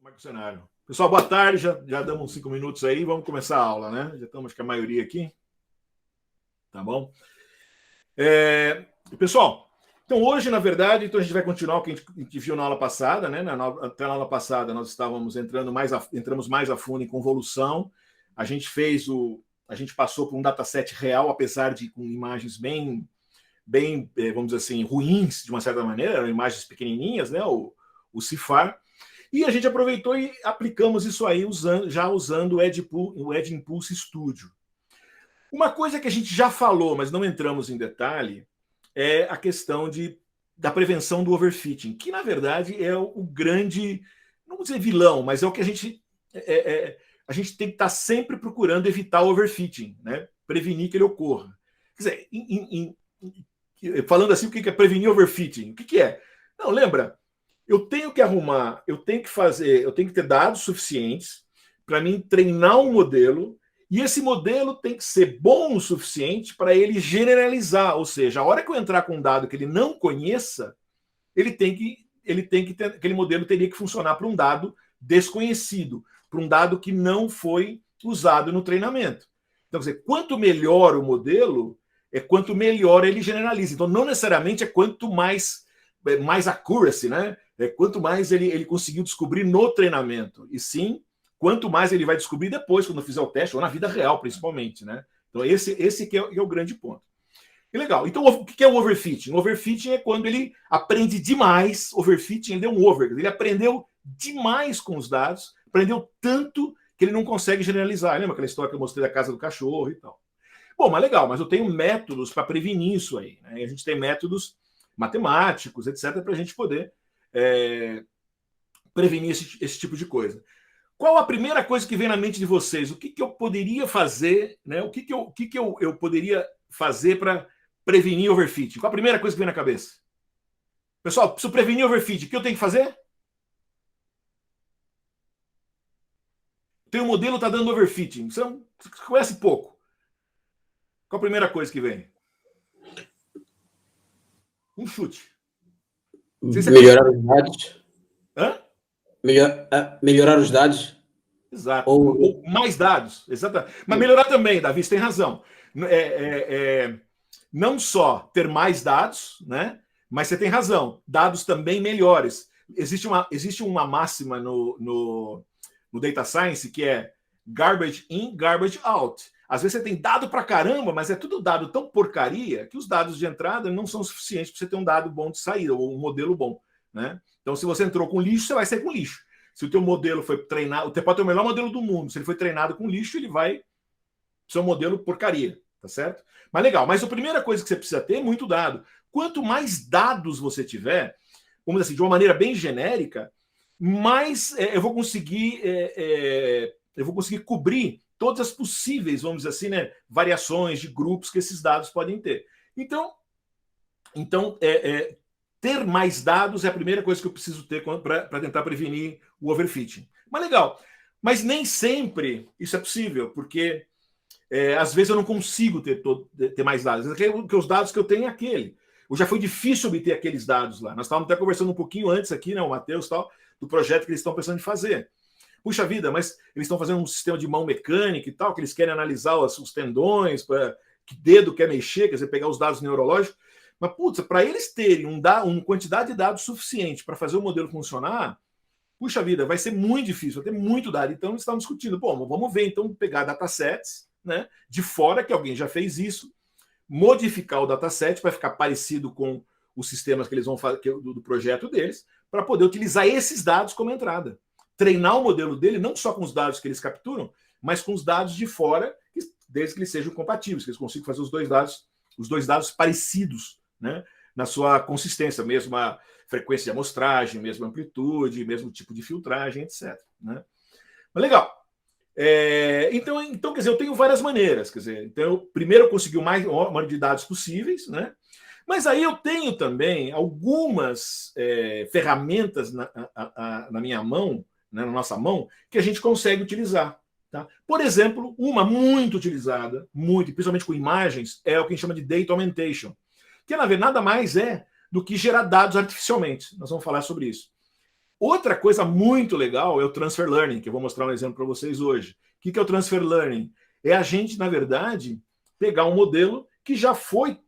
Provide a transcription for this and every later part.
Marco Cenário. Pessoal, boa tarde. Já damos uns 5 minutos aí. Vamos começar a aula, né? Já estamos com a maioria aqui. Tá bom? Pessoal, então hoje, na verdade, então a gente vai continuar o que a gente viu na aula passada, né? Até na aula passada nós estávamos entramos mais a fundo em convolução. A gente passou por um dataset real, apesar de com imagens bem, vamos dizer assim, ruins, de uma certa maneira, eram imagens pequenininhas, né? O CIFAR. E a gente aproveitou e aplicamos isso aí usando o Edge Impulse Studio. Uma coisa que a gente já falou, mas não entramos em detalhe, é a questão da prevenção do overfitting, que na verdade é o grande, não vou dizer vilão, mas é o que a gente tem que estar sempre procurando evitar o overfitting, né? Prevenir que ele ocorra. Quer dizer, falando assim, o que é prevenir overfitting? O que é? Não, lembra? Eu tenho que ter dados suficientes para mim treinar um modelo, e esse modelo tem que ser bom o suficiente para ele generalizar, ou seja, a hora que eu entrar com um dado que ele não conheça, aquele modelo teria que funcionar para um dado desconhecido, para um dado que não foi usado no treinamento. Então, quer dizer, quanto melhor o modelo, quanto melhor ele generaliza. Então, não necessariamente é quanto mais accuracy, né? Quanto mais ele conseguiu descobrir no treinamento, e sim, quanto mais ele vai descobrir depois, quando fizer o teste, ou na vida real, principalmente, né? Então, esse que é o grande ponto. E legal. Então, o que é o overfitting? O overfitting é quando ele aprende demais. Overfitting, ele deu um over. Ele aprendeu demais com os dados, aprendeu tanto que ele não consegue generalizar. Lembra aquela história que eu mostrei da casa do cachorro e tal? Bom, mas legal, mas eu tenho métodos para prevenir isso aí, né? A gente tem métodos matemáticos, etc., para a gente poder prevenir esse tipo de coisa. Qual a primeira coisa que vem na mente de vocês? O que eu poderia fazer, né? O que eu poderia fazer para prevenir overfitting? Qual a primeira coisa que vem na cabeça? Pessoal, preciso prevenir overfitting. O que eu tenho que fazer? Teu modelo está dando overfitting. Você conhece pouco. Qual a primeira coisa que vem? Um chute. Melhorar os dados. Hã? Melhorar os dados. Exato. Ou mais dados. Exatamente. Mas melhorar também, Davi, você tem razão. Não só ter mais dados, né? Mas você tem razão. Dados também melhores. Existe uma máxima no Data Science que é garbage in, garbage out. Às vezes você tem dado pra caramba, mas é tudo dado tão porcaria que os dados de entrada não são suficientes para você ter um dado bom de saída, ou um modelo bom, né? Então, se você entrou com lixo, você vai sair com lixo. Se o teu modelo foi treinado, você pode ter o melhor modelo do mundo. Se ele foi treinado com lixo, ele vai ser um modelo porcaria, tá certo? Mas legal, mas a primeira coisa que você precisa ter é muito dado. Quanto mais dados você tiver, vamos dizer assim, de uma maneira bem genérica, mais eu vou conseguir cobrir todas as possíveis, vamos dizer assim, né, variações de grupos que esses dados podem ter. Então ter mais dados é a primeira coisa que eu preciso ter para tentar prevenir o overfitting. Mas legal, mas nem sempre isso é possível, porque às vezes eu não consigo ter mais dados. Porque os dados que eu tenho é aquele. Ou já foi difícil obter aqueles dados lá. Nós estávamos até conversando um pouquinho antes aqui, né, o Matheus tal, do projeto que eles estão pensando em fazer. Puxa vida, mas eles estão fazendo um sistema de mão mecânica e tal, que eles querem analisar os tendões, que dedo quer mexer, quer dizer, pegar os dados neurológicos. Mas, putz, para eles terem uma quantidade de dados suficiente para fazer o modelo funcionar, puxa vida, vai ser muito difícil, vai ter muito dado. Então, eles estavam discutindo, bom, vamos ver, então, pegar datasets, né, de fora, que alguém já fez isso, modificar o dataset para ficar parecido com os sistemas que eles vão fazer do projeto deles, para poder utilizar esses dados como entrada. Treinar o modelo dele não só com os dados que eles capturam, mas com os dados de fora, desde que eles sejam compatíveis, que eles consigam fazer os dois dados parecidos, né, na sua consistência, mesma frequência de amostragem, mesma amplitude, mesmo tipo de filtragem, etc. Né? Mas legal. Então, quer dizer, eu tenho várias maneiras. Quer dizer, então, primeiro eu consegui o maior número de dados possíveis, né? Mas aí eu tenho também algumas ferramentas na minha mão, né, na nossa mão, que a gente consegue utilizar. Tá? Por exemplo, uma muito utilizada, principalmente com imagens, é o que a gente chama de data augmentation, que na verdade nada mais é do que gerar dados artificialmente. Nós vamos falar sobre isso. Outra coisa muito legal é o Transfer Learning, que eu vou mostrar um exemplo para vocês hoje. O que é o Transfer Learning? É a gente, na verdade, pegar um modelo que já foi,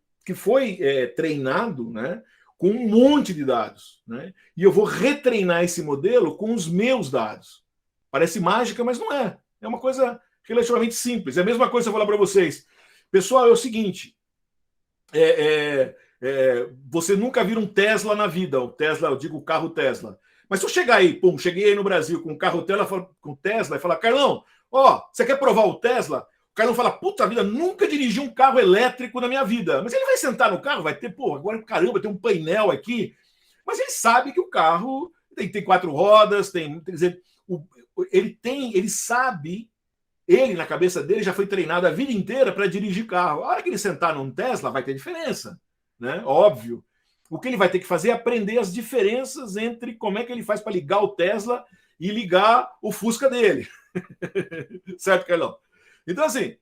treinado, né, com um monte de dados, né, e eu vou retreinar esse modelo com os meus dados. Parece mágica, mas não é. É uma coisa relativamente simples. É a mesma coisa que eu vou falar para vocês. Pessoal, é o seguinte, você nunca viu um Tesla na vida, o Tesla, eu digo o carro Tesla. Mas se eu chegar aí, cheguei aí no Brasil com um carro Tesla e falar, Carlão, você quer provar o Tesla? O Carlão fala, puta vida, nunca dirigi um carro elétrico na minha vida. Mas ele vai sentar no carro, vai ter, agora caramba, tem um painel aqui. Mas ele sabe que o carro tem 4 rodas, quer dizer, ele sabe, ele na cabeça dele já foi treinado a vida inteira para dirigir carro. A hora que ele sentar num Tesla vai ter diferença, né? Óbvio. O que ele vai ter que fazer é aprender as diferenças entre como é que ele faz para ligar o Tesla e ligar o Fusca dele. Certo, Carlão? Então, assim,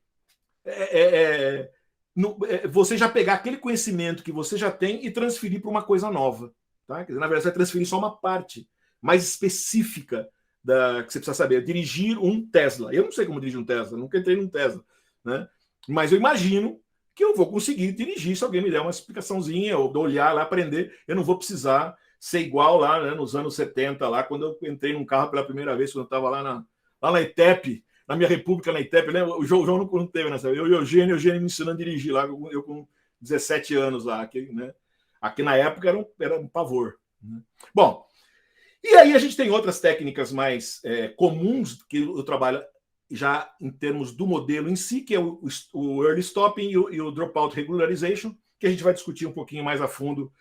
você já pegar aquele conhecimento que você já tem e transferir para uma coisa nova. Tá? Quer dizer, na verdade, você vai transferir só uma parte mais específica que você precisa saber. Dirigir um Tesla. Eu não sei como dirigir um Tesla, nunca entrei num Tesla. Né? Mas eu imagino que eu vou conseguir dirigir se alguém me der uma explicaçãozinha, ou olhar lá, aprender. Eu não vou precisar ser igual lá, né, nos anos 70, lá, quando eu entrei num carro pela primeira vez, quando eu estava lá na ETEP, na minha república, na ETEP. Lembra? O João não teve nessa vez. Eu e o Eugênio me ensinando a dirigir lá, eu com 17 anos lá. Né? Aqui na época era um pavor. Né? Bom, e aí a gente tem outras técnicas mais comuns que eu trabalho já em termos do modelo em si, que é o early stopping e o dropout regularization, que a gente vai discutir um pouquinho mais a fundo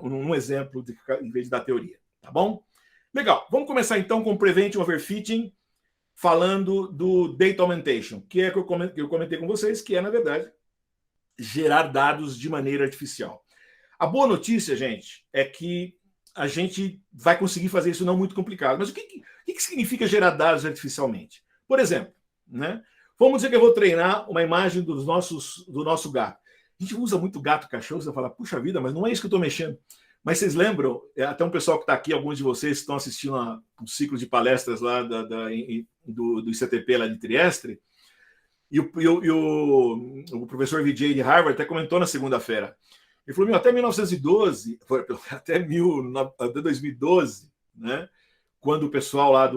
num exemplo em vez da teoria. Tá bom? Legal. Vamos começar então com o Preventing Overfitting, falando do Data Augmentation, que é que eu comentei com vocês, que é, na verdade, gerar dados de maneira artificial. A boa notícia, gente, é que a gente vai conseguir fazer isso não muito complicado. Mas o que significa gerar dados artificialmente? Por exemplo, né? Vamos dizer que eu vou treinar uma imagem do nosso gato. A gente usa muito gato e cachorro, você fala, puxa vida, mas não é isso que eu estou mexendo. Mas vocês lembram, até um pessoal que está aqui, alguns de vocês estão assistindo um ciclo de palestras lá do ICTP lá de Trieste, e o professor Vijay de Harvard até comentou na segunda-feira. Ele falou, até 1912, até 2012, né, quando o pessoal lá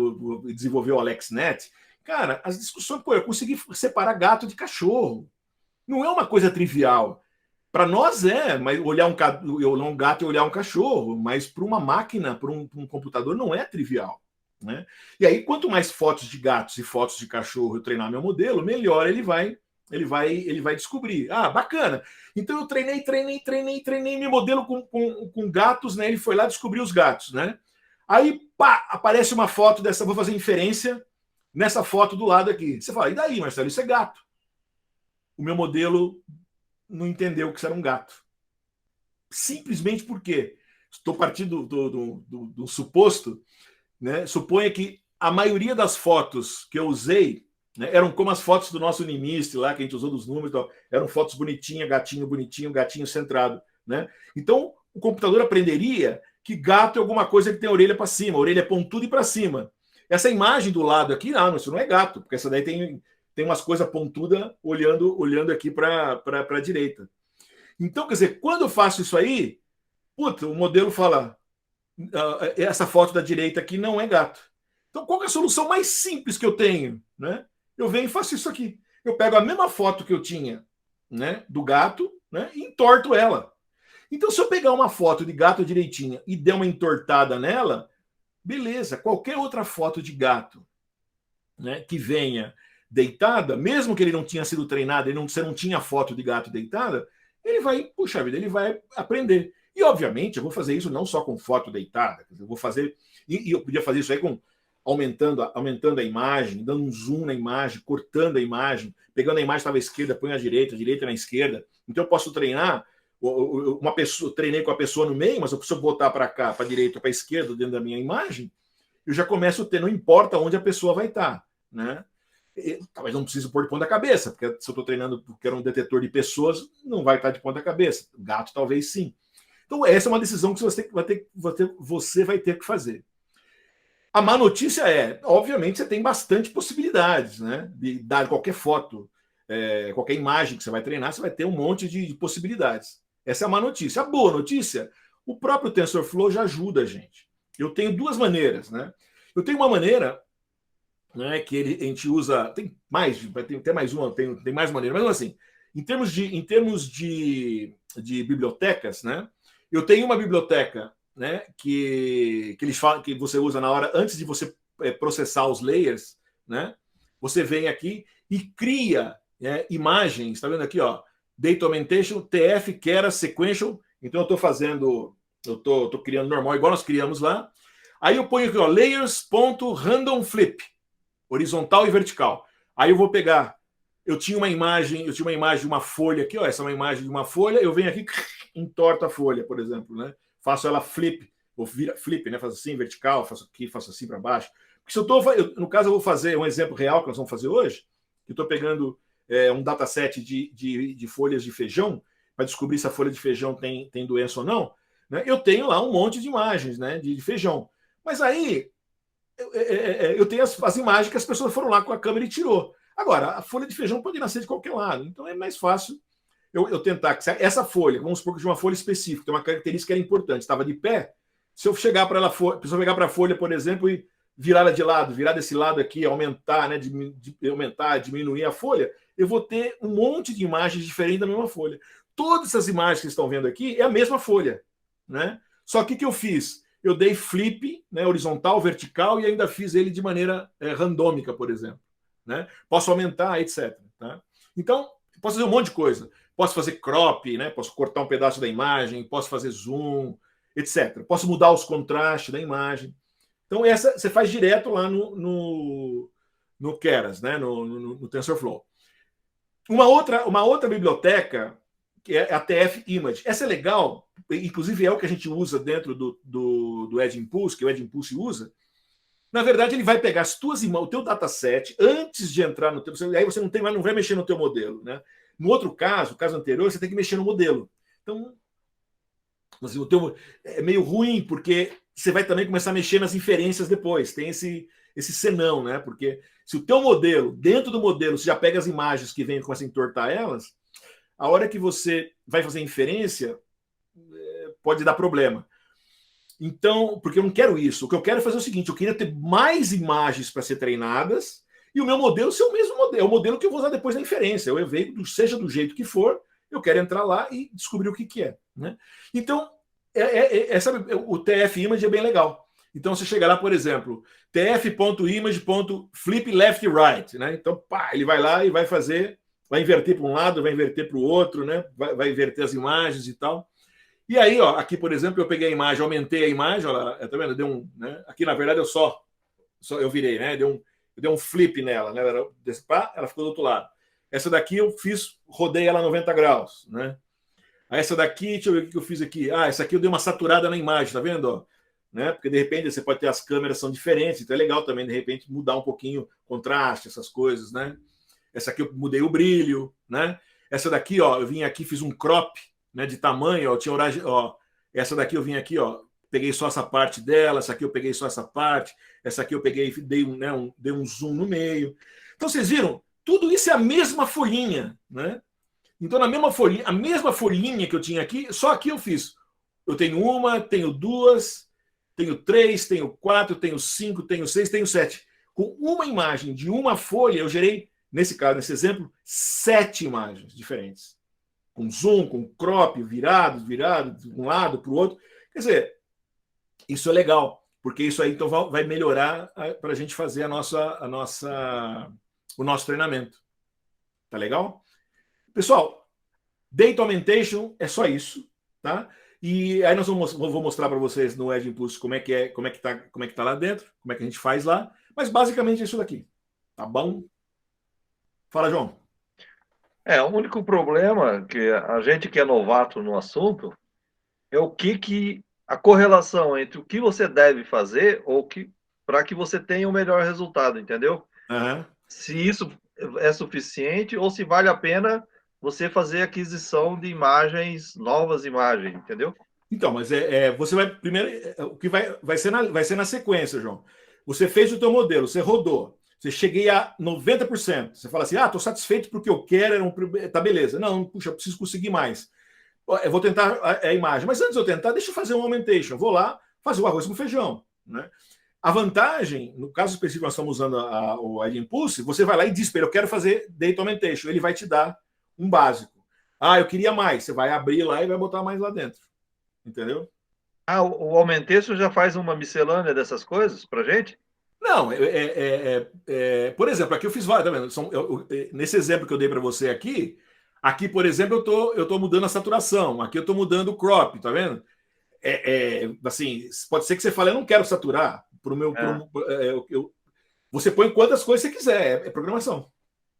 desenvolveu o AlexNet, cara, as discussões, eu consegui separar gato de cachorro. Não é uma coisa trivial. Para nós mas olhar um gato e olhar um cachorro, mas para uma máquina, para um computador, não é trivial. Né? E aí, quanto mais fotos de gatos e fotos de cachorro eu treinar meu modelo, melhor ele vai descobrir. Ah, bacana. Então eu treinei meu modelo com gatos, né? Ele foi lá descobrir os gatos, né? Aí, aparece uma foto dessa, vou fazer inferência nessa foto do lado aqui. Você fala, e daí, Marcelo? Isso é gato. O meu modelo não entendeu que isso era um gato. Simplesmente porque estou partindo do suposto, né? Suponha que a maioria das fotos que eu usei, né, eram como as fotos do nosso Unimist lá, que a gente usou dos números, então, eram fotos bonitinhas, gatinho bonitinho, gatinho centrado. Né? Então, o computador aprenderia que gato é alguma coisa que tem a orelha para cima, a orelha é pontuda e para cima. Essa imagem do lado aqui, não, isso não é gato, porque essa daí tem umas coisas pontudas olhando aqui para a direita. Então, quer dizer, quando eu faço isso aí, o modelo fala, essa foto da direita aqui não é gato. Então, qual é a solução mais simples que eu tenho? Né? Eu venho e faço isso aqui. Eu pego a mesma foto que eu tinha, né, do gato, né, e entorto ela. Então, se eu pegar uma foto de gato direitinha e der uma entortada nela, beleza. Qualquer outra foto de gato, né, que venha deitada, mesmo que ele não tinha sido treinado, você não tinha foto de gato deitada, ele vai, puxa vida, ele vai aprender. E, obviamente, eu vou fazer isso não só com foto deitada, eu vou fazer, e eu podia fazer isso aí com aumentando a imagem, dando um zoom na imagem, cortando a imagem, pegando a imagem que estava à esquerda, põe à direita na esquerda. Então eu posso treinar uma pessoa, treinei com a pessoa no meio, mas se eu botar para cá, para a direita, para a esquerda, dentro da minha imagem, eu já começo a ter, não importa onde a pessoa vai estar, né? Talvez não precise pôr de ponta cabeça, porque se eu estou treinando porque era um detetor de pessoas, não vai estar de ponta cabeça. Gato talvez sim. Então essa é uma decisão que você vai ter que fazer. A má notícia é, obviamente, você tem bastante possibilidades, né? De dar qualquer foto, qualquer imagem que você vai treinar, você vai ter um monte de possibilidades. Essa é a má notícia. A boa notícia, o próprio TensorFlow já ajuda a gente. Eu tenho duas maneiras, né? Eu tenho uma maneira, né, que a gente usa, tem mais, tem até mais uma, tem mais maneira, mas assim, em termos de bibliotecas, né? Eu tenho uma biblioteca, né, que eles falam que você usa na hora antes de você processar os layers, né? Você vem aqui e cria, né, imagens, tá vendo aqui, ó? Data Augmentation, TF, Keras, Sequential. Então eu estou fazendo, eu tô criando normal, igual nós criamos lá. Aí eu ponho aqui, ó, layers.random flip, horizontal e vertical. Aí eu vou pegar, eu tinha uma imagem de uma folha aqui, ó, essa é uma imagem de uma folha, eu venho aqui, entorto a folha, por exemplo, né? Faço ela flip, ou vira flip, né? Faço assim, vertical, faço aqui, faço assim para baixo. Porque se no caso, eu vou fazer um exemplo real que nós vamos fazer hoje, que eu estou pegando um dataset de folhas de feijão, para descobrir se a folha de feijão tem doença ou não, né? Eu tenho lá um monte de imagens, né, de feijão. Mas aí eu tenho as imagens que as pessoas foram lá com a câmera e tirou. Agora, a folha de feijão pode nascer de qualquer lado, então é mais fácil eu tentar que essa folha, vamos supor que de uma folha específica, tem uma característica que era importante, estava de pé, se eu chegar para ela, se eu pegar para a folha, por exemplo, e virar ela de lado, virar desse lado aqui, aumentar, né, aumentar, diminuir a folha, eu vou ter um monte de imagens diferentes da mesma folha. Todas essas imagens que estão vendo aqui é a mesma folha, né? Só que o que eu fiz? Eu dei flip, né, horizontal, vertical, e ainda fiz ele de maneira randômica, por exemplo, né? Posso aumentar, etc. Tá? Então, posso fazer um monte de coisa. Posso fazer crop, né? Posso cortar um pedaço da imagem, posso fazer zoom, etc. Posso mudar os contrastes da imagem. Então, essa você faz direto lá no Keras, né? No TensorFlow. Uma outra biblioteca, que é a TF Image. Essa é legal, inclusive é o que a gente usa dentro do Edge Impulse, que o Edge Impulse usa. Na verdade, ele vai pegar o teu dataset antes de entrar no teu. Aí você não vai mexer no teu modelo, né? No outro caso, o caso anterior, você tem que mexer no modelo. Então, assim, é meio ruim, porque você vai também começar a mexer nas inferências depois. Tem esse senão, né? Porque se o teu modelo, dentro do modelo, você já pega as imagens que vêm e começa a entortar elas, a hora que você vai fazer inferência, pode dar problema. Então, porque eu não quero isso. O que eu quero é fazer o seguinte: eu queria ter mais imagens para ser treinadas e o meu modelo ser o mesmo modelo, é o modelo que eu vou usar depois na inferência. O evento, seja do jeito que for, eu quero entrar lá e descobrir o que é. Né? Então, o TF Image é bem legal. Então, você chega lá, por exemplo, tf.image.flip left right. Né? Então, pá, ele vai lá e vai fazer, vai inverter para um lado, vai inverter para o outro, né? Vai inverter as imagens e tal. E aí, ó, aqui, por exemplo, eu peguei a imagem, aumentei a imagem, ó, tá vendo? Deu né? Aqui, na verdade, eu virei, né? Deu um flip nela, né? Ela ficou do outro lado. Essa daqui eu rodei ela 90 graus, né? Aí essa daqui, deixa eu ver o que eu fiz aqui. Essa aqui eu dei uma saturada na imagem, tá vendo? Ó? Né? Porque de repente você pode ter as câmeras são diferentes, então é legal também, de repente, mudar um pouquinho o contraste, essas coisas, né? Essa aqui eu mudei o brilho, né? Essa daqui, ó, eu vim aqui, fiz um crop, né, de tamanho, ó, tinha ó, essa daqui eu vim aqui, ó, peguei só essa parte dela, essa aqui eu peguei só essa parte, essa aqui eu peguei, dei um zoom no meio. Então vocês viram? Tudo isso é a mesma folhinha, né? Então na mesma folhinha, a mesma folhinha que eu tinha aqui, só aqui eu fiz. Eu tenho uma, tenho duas, tenho três, tenho quatro, tenho cinco, tenho seis, tenho sete. Com uma imagem de uma folha, eu gerei, nesse caso, nesse exemplo, 7 imagens diferentes. Com zoom, com crop, virado, de um lado para o outro. Quer dizer, isso é legal, porque isso aí então vai melhorar para a gente fazer o nosso treinamento. Tá legal? Pessoal, Data Augmentation é só isso, tá? E aí vou mostrar para vocês no Edge Impulse como é que tá lá dentro, como é que a gente faz lá, mas basicamente é isso daqui. Tá bom? Fala, João. O único problema que a gente que é novato no assunto é a correlação entre o que você deve fazer ou para que você tenha o melhor resultado, entendeu? Uhum. Se isso é suficiente ou se vale a pena você fazer aquisição de novas imagens, entendeu? Então, mas você vai primeiro, o que vai ser na sequência, João. Você fez o teu modelo, você rodou, você cheguei a 90%. Você fala assim, estou satisfeito porque eu quero, tá beleza. Não, puxa, eu preciso conseguir mais. Eu vou tentar a imagem. Mas antes de eu tentar, deixa eu fazer um augmentation. Vou lá fazer o arroz com feijão. Né? A vantagem, no caso específico que nós estamos usando o Edge Impulse, você vai lá e diz, eu quero fazer Data Augmentation. Ele vai te dar um básico. Eu queria mais. Você vai abrir lá e vai botar mais lá dentro. Entendeu? O Augmentation já faz uma miscelânea dessas coisas pra gente? Não, por exemplo, aqui eu fiz várias. Nesse exemplo que eu dei para você aqui, por exemplo, eu tô mudando a saturação. Aqui eu estou mudando o crop, tá vendo? Assim, pode ser que você fale, eu não quero saturar. Você põe quantas coisas você quiser, é programação.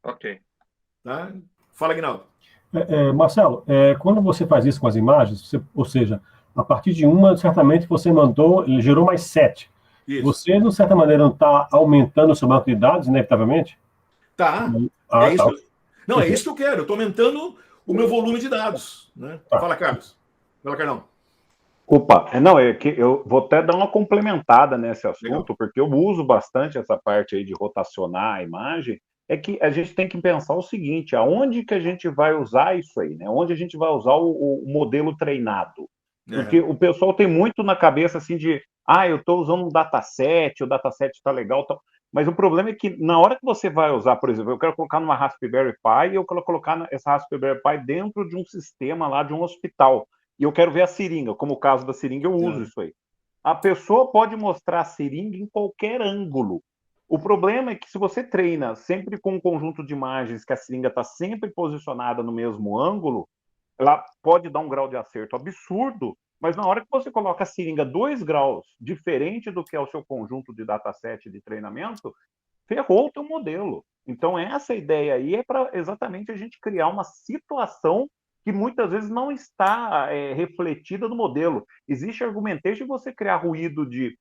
Ok. Tá? Fala, Aguinaldo. Marcelo, quando você faz isso com as imagens, ou seja, a partir de uma, certamente você ele gerou mais 7. Isso. Você, de certa maneira, não está aumentando o seu banco de dados, inevitavelmente? Tá. Não, é isso que eu quero. Eu estou aumentando o meu volume de dados. Né? Tá. Fala, Carlos. Fala, Carlão. Opa, não, é que eu vou até dar uma complementada nesse assunto, legal, porque eu uso bastante essa parte aí de rotacionar a imagem. É que a gente tem que pensar o seguinte, aonde que a gente vai usar isso aí, né? Onde a gente vai usar o modelo treinado? Porque o pessoal tem muito na cabeça assim de, eu estou usando um dataset, o dataset está legal, tal. Mas o problema é que na hora que você vai usar, por exemplo, eu quero colocar numa Raspberry Pi e eu quero colocar essa Raspberry Pi dentro de um sistema lá de um hospital. E eu quero ver a seringa, como o caso da seringa, eu uso isso aí. A pessoa pode mostrar a seringa em qualquer ângulo. O problema é que se você treina sempre com um conjunto de imagens que a seringa está sempre posicionada no mesmo ângulo, ela pode dar um grau de acerto absurdo, mas na hora que você coloca a seringa 2 graus diferente do que é o seu conjunto de dataset de treinamento, ferrou o teu modelo. Então essa ideia aí é para exatamente a gente criar uma situação que muitas vezes não está refletida no modelo. Existe argumentation de você criar ruído de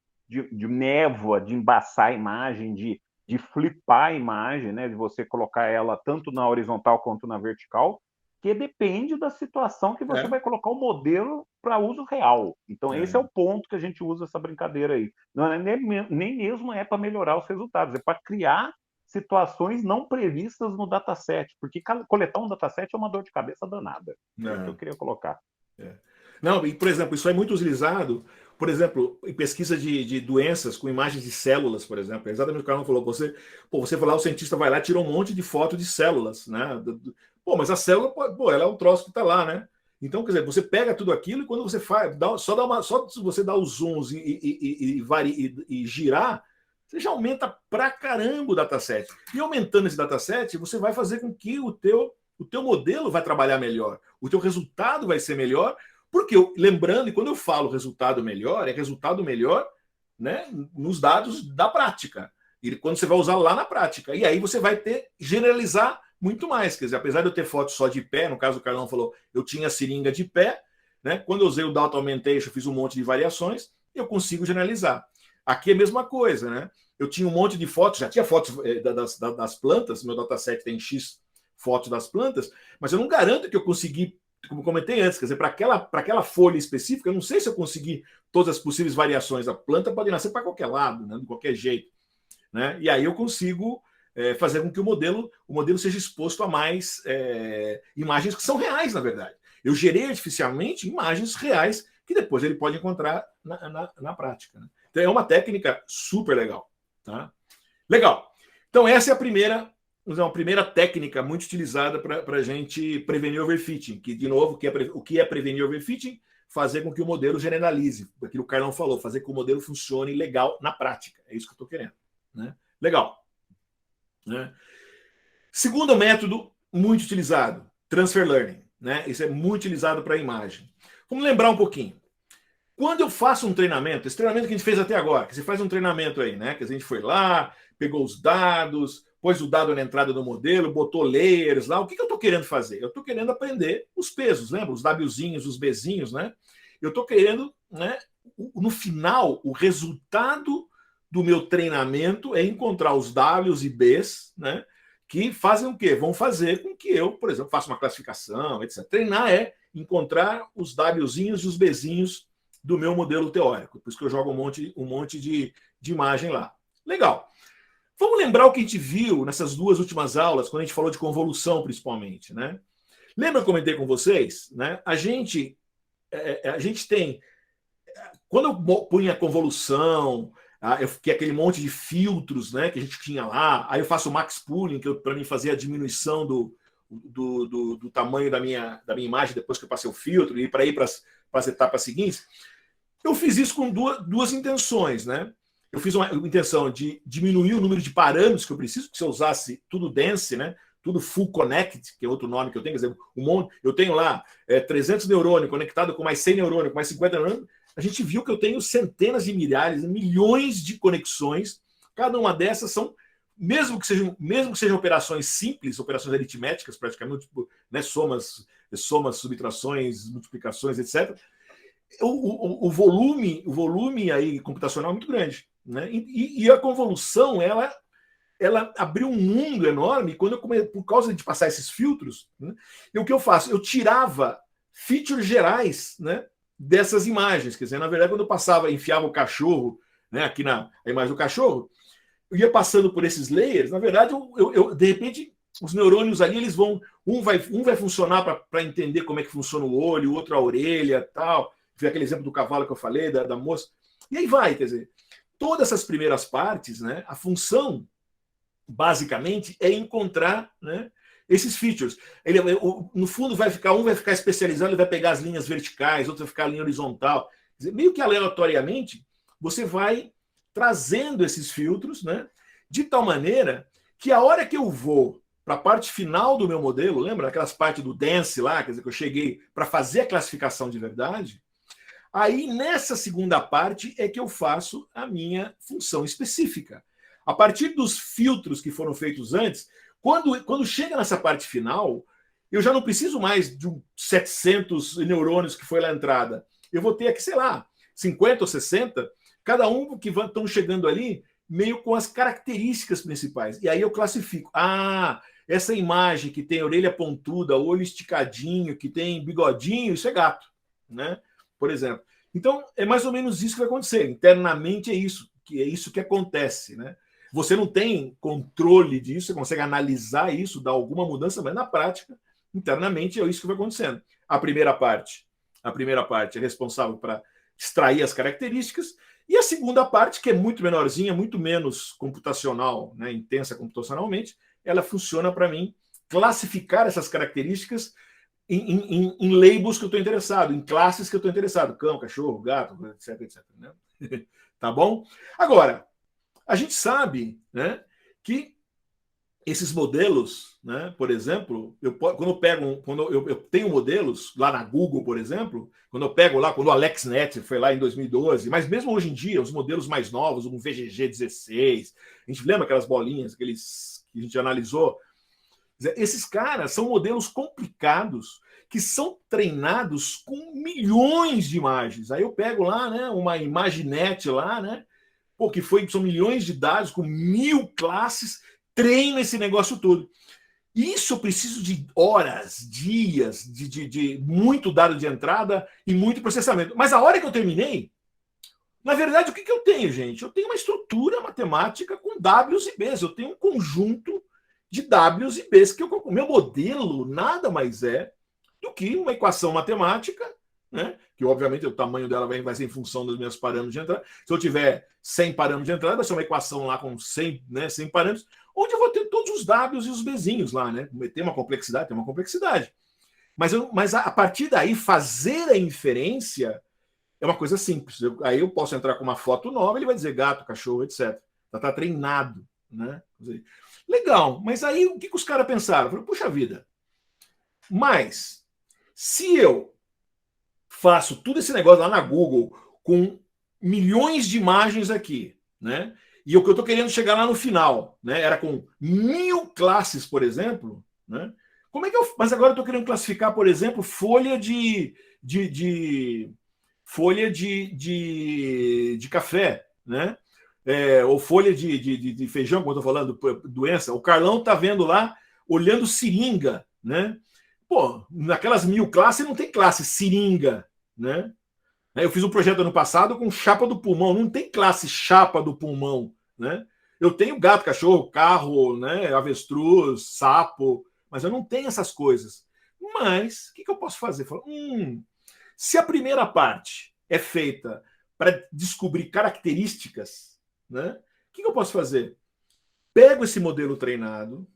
névoa, de embaçar a imagem, de flipar a imagem, né? De você colocar ela tanto na horizontal quanto na vertical, que depende da situação que você vai colocar o modelo para uso real. Então, esse é o ponto que a gente usa essa brincadeira aí. Não é, nem mesmo é para melhorar os resultados, é para criar situações não previstas no dataset, porque coletar um dataset é uma dor de cabeça danada. É o que eu queria colocar. Não, e, por exemplo, isso é muito utilizado, por exemplo, em pesquisa de doenças com imagens de células, por exemplo. É exatamente o que o Carlão falou. Você foi lá, o cientista vai lá e tira um monte de foto de células, né? Mas a célula, ela é um troço que está lá, né? Então, quer dizer, você pega tudo aquilo e quando você faz, só se você dá os zooms e girar, você já aumenta pra caramba o dataset. E aumentando esse dataset, você vai fazer com que o teu modelo vai trabalhar melhor, o teu resultado vai ser melhor, porque, lembrando, e quando eu falo resultado melhor, é resultado melhor, né, nos dados da prática. E quando você vai usar lá na prática. E aí você vai generalizar muito mais. Quer dizer, apesar de eu ter fotos só de pé, no caso o Carlão falou, eu tinha seringa de pé, né? Quando eu usei o Data Augmentation, fiz um monte de variações, eu consigo generalizar. Aqui é a mesma coisa, né? Eu tinha um monte de fotos, já tinha fotos das plantas, meu dataset tem X fotos das plantas, mas eu não garanto que eu consegui, como comentei antes, quer dizer, para aquela folha específica, eu não sei se eu consegui todas as possíveis variações. A planta pode nascer para qualquer lado, né? De qualquer jeito. Né? E aí eu consigo fazer com que o modelo seja exposto a mais imagens que são reais, na verdade. Eu gerei artificialmente imagens reais que depois ele pode encontrar na prática. Né? Então é uma técnica super legal. Tá? Legal. Então essa é uma primeira técnica muito utilizada para a gente prevenir overfitting, que, de novo, o que é prevenir overfitting? Fazer com que o modelo generalize, aquilo que o Carlão falou, fazer com que o modelo funcione legal na prática. É isso que eu estou querendo. Né? Legal. Né? Segundo método muito utilizado, transfer learning. Né? Isso é muito utilizado para a imagem. Vamos lembrar um pouquinho. Quando eu faço um treinamento, esse treinamento que a gente fez até agora, que você faz um treinamento aí, né? Que a gente foi lá, pegou os dados, pôs o dado na entrada do modelo, botou layers lá. O que eu estou querendo fazer? Eu estou querendo aprender os pesos, lembra? Os Wzinhos, os Bzinhos, né? Eu estou querendo, né? No final, o resultado do meu treinamento é encontrar os Ws e Bs, né? Que fazem o quê? Vão fazer com que eu, por exemplo, faça uma classificação, etc. Treinar é encontrar os Wzinhos e os Bzinhos do meu modelo teórico. Por isso que eu jogo um monte de imagem lá. Legal. Vamos lembrar o que a gente viu nessas duas últimas aulas, quando a gente falou de convolução, principalmente, né? Lembra que eu comentei com vocês? Né? A gente tem... Quando eu punha convolução, que é aquele monte de filtros, né, que a gente tinha lá, aí eu faço o max pooling, que para mim fazia a diminuição do tamanho da minha imagem depois que eu passei o filtro, e para ir para as etapas seguintes. Eu fiz isso com duas intenções, né? Eu fiz uma intenção de diminuir o número de parâmetros que eu preciso, que se eu usasse tudo dense, né? Tudo full connect, que é outro nome que eu tenho, quer dizer, eu tenho lá 300 neurônios conectado com mais 100 neurônios, com mais 50 neurônios, a gente viu que eu tenho centenas de milhares, milhões de conexões, cada uma dessas são, mesmo que sejam operações simples, operações aritméticas, praticamente, tipo, né, somas, subtrações, multiplicações, etc., o volume aí computacional é muito grande, né? E a convolução, ela abriu um mundo enorme quando eu comecei, por causa de passar esses filtros, né? E o que eu faço? Eu tirava features gerais, né, dessas imagens. Quer dizer, na verdade, quando eu enfiava o cachorro, né, aqui na imagem do cachorro, eu ia passando por esses layers, na verdade, de repente, os neurônios ali, eles vão... Um vai funcionar para entender como é que funciona o olho, o outro a orelha, tal. Foi aquele exemplo do cavalo que eu falei, da moça. E aí vai, quer dizer, todas essas primeiras partes, né, a função basicamente é encontrar, né, esses features. No fundo, um vai ficar especializado, ele vai pegar as linhas verticais, outro vai ficar a linha horizontal. Quer dizer, meio que aleatoriamente, você vai trazendo esses filtros, né, de tal maneira que a hora que eu vou para a parte final do meu modelo, lembra aquelas partes do dense lá, quer dizer, que eu cheguei para fazer a classificação de verdade, aí nessa segunda parte é que eu faço a minha função específica. A partir dos filtros que foram feitos antes, quando chega nessa parte final, eu já não preciso mais de 700 neurônios que foi lá a entrada. Eu vou ter aqui, sei lá, 50 ou 60, cada um que estão chegando ali, meio com as características principais. E aí eu classifico. Essa imagem que tem orelha pontuda, olho esticadinho, que tem bigodinho, isso é gato, né? Por exemplo. Então, é mais ou menos isso que vai acontecer. Internamente é isso que acontece, né? Você não tem controle disso, você consegue analisar isso, dar alguma mudança, mas na prática, internamente, é isso que vai acontecendo. A primeira parte é responsável para extrair as características, e a segunda parte, que é muito menorzinha, muito menos computacional, né, intensa computacionalmente, ela funciona para mim classificar essas características em labels que eu estou interessado, em classes que eu estou interessado, cão, cachorro, gato, etc, né? Tá bom? Agora, a gente sabe, né, que esses modelos, né, por exemplo, quando eu tenho modelos lá na Google, por exemplo, quando eu pego lá, quando o AlexNet foi lá em 2012, mas mesmo hoje em dia, os modelos mais novos, um VGG16, a gente lembra aquelas bolinhas, aqueles que a gente analisou? Esses caras são modelos complicados que são treinados com milhões de imagens. Aí eu pego lá, né, uma ImageNet lá, né, são milhões de dados com 1000 classes, treino esse negócio todo. Isso eu preciso de horas, dias, de muito dado de entrada e muito processamento. Mas a hora que eu terminei, na verdade, o que eu tenho, gente? Eu tenho uma estrutura matemática com Ws e Bs. Eu tenho um conjunto de Ws e Bs que o meu modelo nada mais é do que uma equação matemática, né? Que obviamente o tamanho dela vai ser em função dos meus parâmetros de entrada. Se eu tiver 100 parâmetros de entrada, vai ser uma equação lá com 100, né, 100 parâmetros, onde eu vou ter todos os Ws e os Bzinhos lá, né? Tem uma complexidade. Mas a partir daí, fazer a inferência é uma coisa simples. Aí eu posso entrar com uma foto nova, ele vai dizer gato, cachorro, etc. Tá treinado, né? Legal, mas aí o que os caras pensaram? Falaram, puxa vida, mas se eu faço tudo esse negócio lá na Google com milhões de imagens aqui, né? E o que eu estou querendo chegar lá no final, né? Era com 1000 classes, por exemplo, né? Como é que eu? Mas agora eu estou querendo classificar, por exemplo, folha de café, né? Ou folha de feijão, como eu estou falando, doença. O Carlão está vendo lá, olhando seringa, né? Pô, naquelas 1000 classes não tem classe seringa, né? Eu fiz um projeto ano passado com chapa do pulmão, não tem classe chapa do pulmão, né? Eu tenho gato, cachorro, carro, né, avestruz, sapo, mas eu não tenho essas coisas. Mas, o que eu posso fazer? Se a primeira parte é feita para descobrir características, né, o que eu posso fazer? Pego esse modelo treinado,